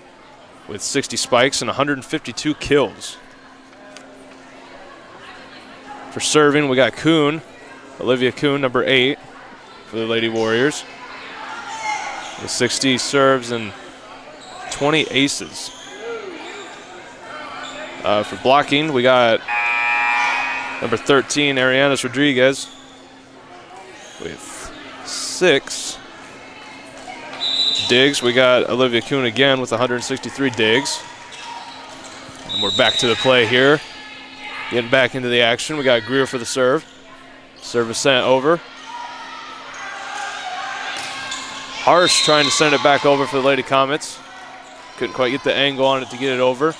A: with 60 spikes and 152 kills. For serving, we got Kuhn, Olivia Kuhn, number 8 for the Lady Warriors, with 60 serves and 20 aces. For blocking, we got number 13, Arianas Rodriguez, with 6 digs. We got Olivia Kuhn again with 163 digs. And we're back to the play here. Getting back into the action. We got Greer for the serve. Serve is sent over. Harsh trying to send it back over for the Lady Comets. Couldn't quite get the angle on it to get it over.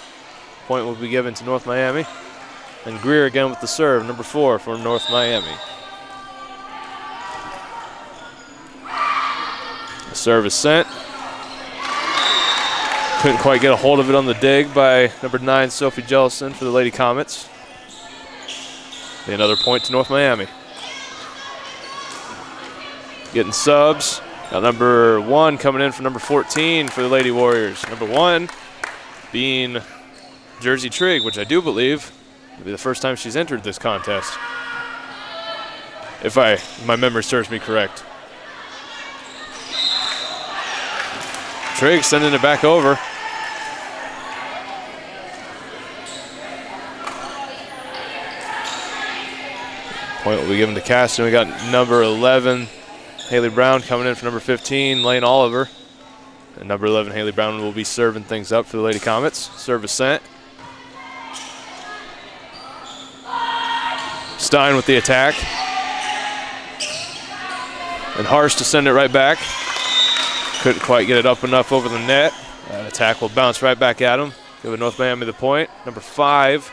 A: Point will be given to North Miami. And Greer again with the serve, number 4 for North Miami. The serve is sent. Couldn't quite get a hold of it on the dig by number 9, Sophie Jellison for the Lady Comets. Another point to North Miami. Getting subs. Got number 1 coming in for number 14 for the Lady Warriors. Number 1 being Jersey Trigg, which I do believe will be the first time she's entered this contest, if my memory serves me correct. Trigg sending it back over. Point will be given to Caston. We got number 11, Haley Brown, coming in for number 15, Lane Oliver. And number 11, Haley Brown, will be serving things up for the Lady Comets. Serve is sent. Stein with the attack. And Harsh to send it right back. Couldn't quite get it up enough over the net. That attack will bounce right back at him. Give North Miami the point. Number 5,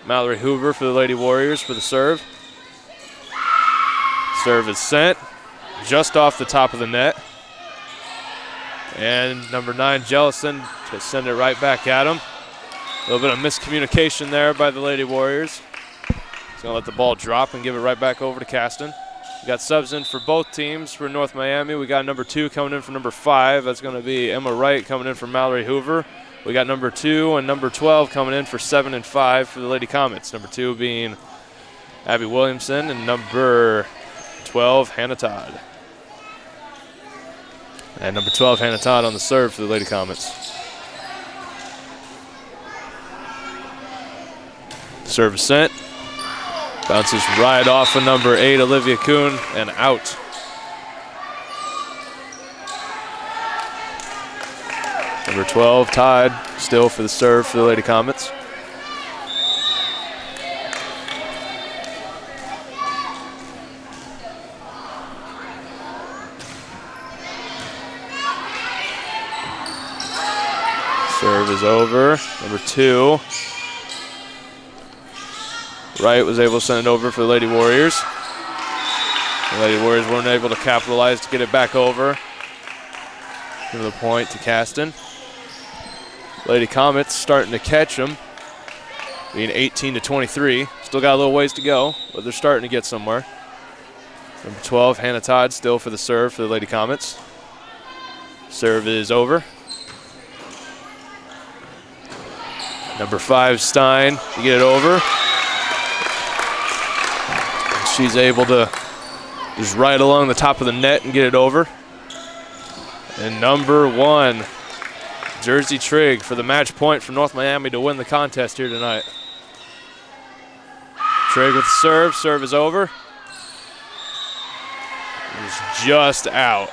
A: Mallory Hoover for the Lady Warriors for the serve. Serve is sent just off the top of the net. And number 9, Jellison, to send it right back at him. A little bit of miscommunication there by the Lady Warriors. He's going to let the ball drop and give it right back over to Caston. We got subs in for both teams for North Miami. We got number 2 coming in for number 5. That's going to be Emma Wright coming in for Mallory Hoover. We got number 2 and number 12 coming in for 7 and 5 for the Lady Comets. Number 2 being Abby Williamson and number 12, Hannah Todd. And number 12, Hannah Todd on the serve for the Lady Comets. Serve is sent. Bounces right off of number 8, Olivia Kuhn, and out. Number 12, Todd, still for the serve for the Lady Comets. Serve is over. Number 2. Wright was able to send it over for the Lady Warriors. The Lady Warriors weren't able to capitalize to get it back over. Give the point to Caston. Lady Comets starting to catch them, being 18-23. Still got a little ways to go, but they're starting to get somewhere. Number 12, Hannah Todd, still for the serve for the Lady Comets. Serve is over. Number 5, Stein, to get it over. She's able to just right along the top of the net and get it over. And number 1, Jersey Trigg for the match point for North Miami to win the contest here tonight. Trigg with the serve. Serve is over. It's just out.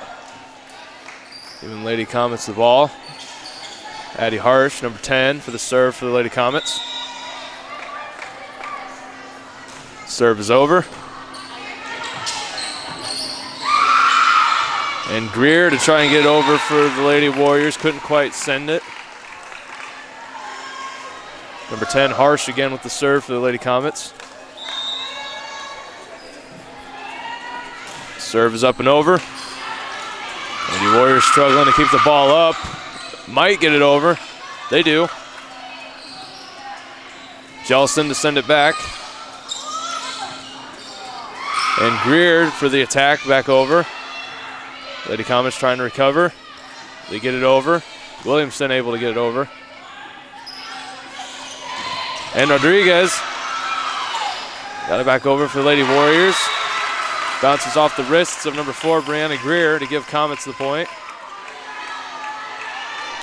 A: Giving Lady Comets the ball. Addie Harsh, number 10, for the serve for the Lady Comets. Serve is over. And Greer to try and get over for the Lady Warriors. Couldn't quite send it. Number 10, Harsh again with the serve for the Lady Comets. Serve is up and over. Lady Warriors struggling to keep the ball up. Might get it over. They do. Jellison to send it back. And Greer for the attack back over. Lady Comets trying to recover. They get it over. Williamson able to get it over. And Rodriguez got it back over for the Lady Warriors. Bounces off the wrists of number 4, Brianna Greer, to give Comets the point.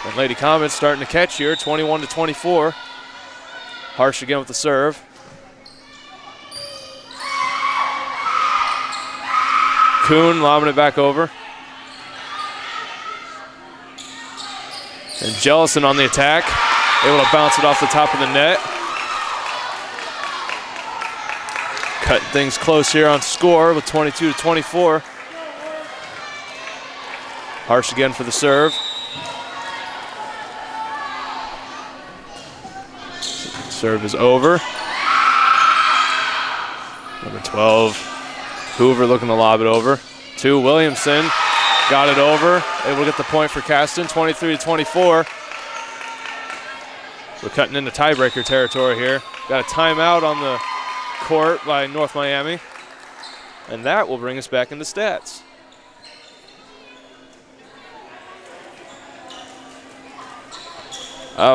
A: And Lady Comets starting to catch here, 21-24. Harsh again with the serve. Kuhn lobbing it back over. And Jellison on the attack, able to bounce it off the top of the net. Cutting things close here on score with 22-24. Harsh again for the serve. Serve is over. Number 12, Hoover looking to lob it over. 2, Williamson got it over. Able to get the point for Caston, 23-24. We're cutting into tiebreaker territory here. Got a timeout on the court by North Miami. And that will bring us back into stats.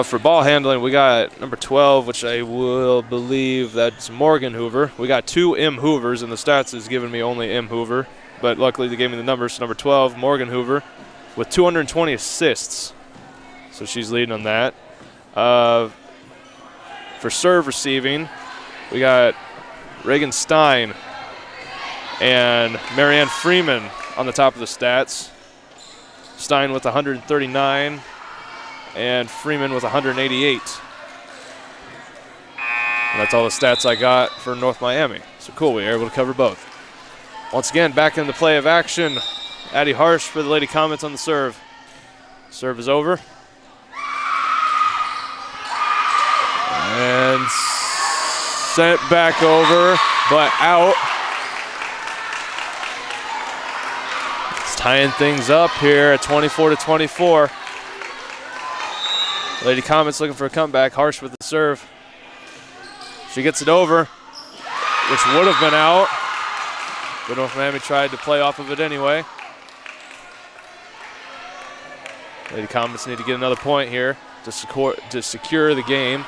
A: For ball handling, we got number 12, which I will believe that's Morgan Hoover. We got 2 M. Hoovers, and the stats is giving me only M. Hoover. But luckily they gave me the numbers. So number 12, Morgan Hoover, with 220 assists. So she's leading on that. For serve receiving, we got Reagan Stein and Marianne Freeman on the top of the stats. Stein with 139 and Freeman with 188. And that's all the stats I got for North Miami. So cool, we were able to cover both. Once again, back in the play of action. Addie Harsh for the Lady Comets on the serve. Serve is over. And sent back over, but out. It's tying things up here at 24-24. Lady Comets looking for a comeback. Harsh with the serve. She gets it over, which would have been out. But North Miami tried to play off of it anyway. Lady Comets need to get another point here to secure the game.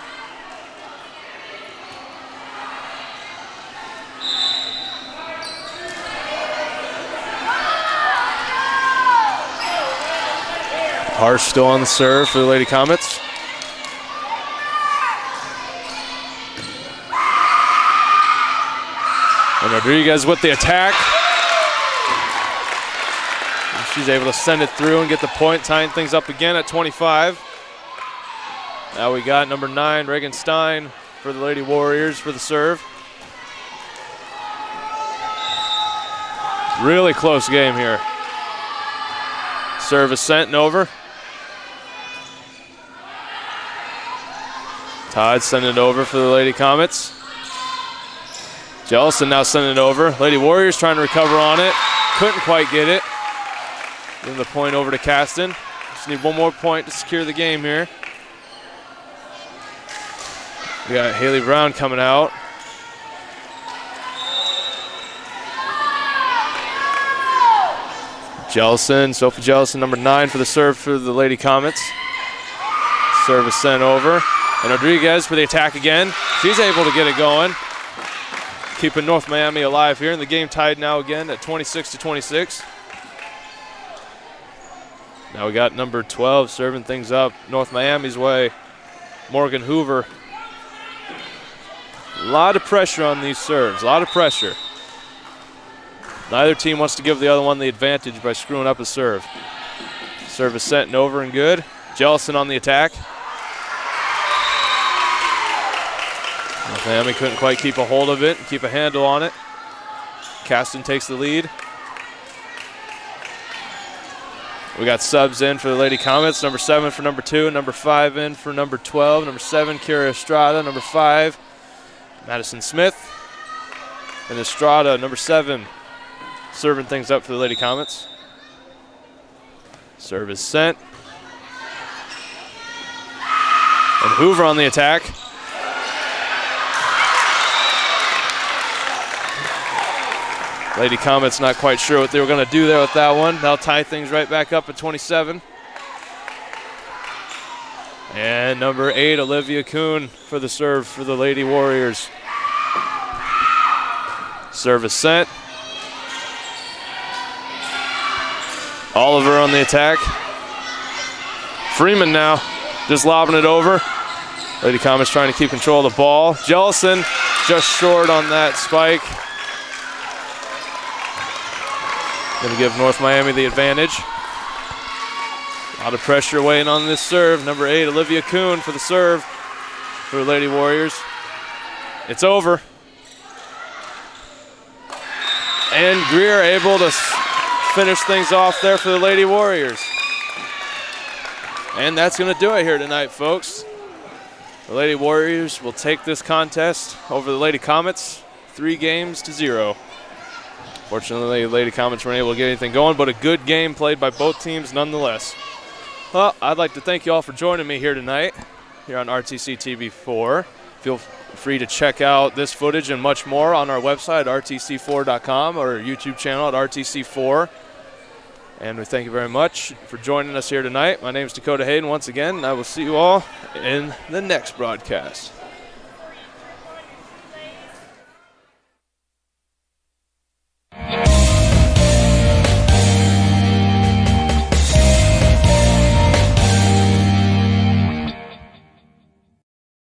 A: Harsh still on the serve for the Lady Comets. And Rodriguez with the attack. And she's able to send it through and get the point, tying things up again at 25. Now we got number 9, Reagan Stein for the Lady Warriors for the serve. Really close game here. Serve is sent and over. Todd sending it over for the Lady Comets. Jellison now sending it over. Lady Warriors trying to recover on it. Couldn't quite get it. Giving the point over to Caston. Just need one more point to secure the game here. We got Haley Brown coming out. Jellison, Sophie Jellison, number 9 for the serve for the Lady Comets. Serve is sent over. And Rodriguez for the attack again. She's able to get it going. Keeping North Miami alive here. And the game tied now again at 26-26. Now we got number 12 serving things up North Miami's way. Morgan Hoover. A lot of pressure on these serves. A lot of pressure. Neither team wants to give the other one the advantage by screwing up a serve. Serve is sent and over and good. Jellison on the attack. North Miami couldn't quite keep a hold of it and keep a handle on it. Caston takes the lead. We got subs in for the Lady Comets. Number 7 for number 2. Number 5 in for number 12. Number 7, Kira Estrada. Number 5, Madison Smith. And Estrada, number 7, serving things up for the Lady Comets. Serve is sent. And Hoover on the attack. Lady Comets not quite sure what they were going to do there with that one. They'll tie things right back up at 27. And number 8, Olivia Kuhn for the serve for the Lady Warriors. Service sent. Oliver on the attack. Freeman now, just lobbing it over. Lady Comets trying to keep control of the ball. Jellison just short on that spike. Going to give North Miami the advantage. A lot of pressure weighing on this serve. Number 8, Olivia Kuhn for the serve for the Lady Warriors. It's over. And Greer able to finish things off there for the Lady Warriors. And that's going to do it here tonight, folks. The Lady Warriors will take this contest over the Lady Comets 3-0. Fortunately, the Lady Comets weren't able to get anything going, but a good game played by both teams nonetheless. Well, I'd like to thank you all for joining me here tonight, here on RTC TV 4. Feel free to check out this footage and much more on our website, rtc4.com, or our YouTube channel at RTC4. And we thank you very much for joining us here tonight. My name is Dakota Hayden once again, and I will see you all in the next broadcast.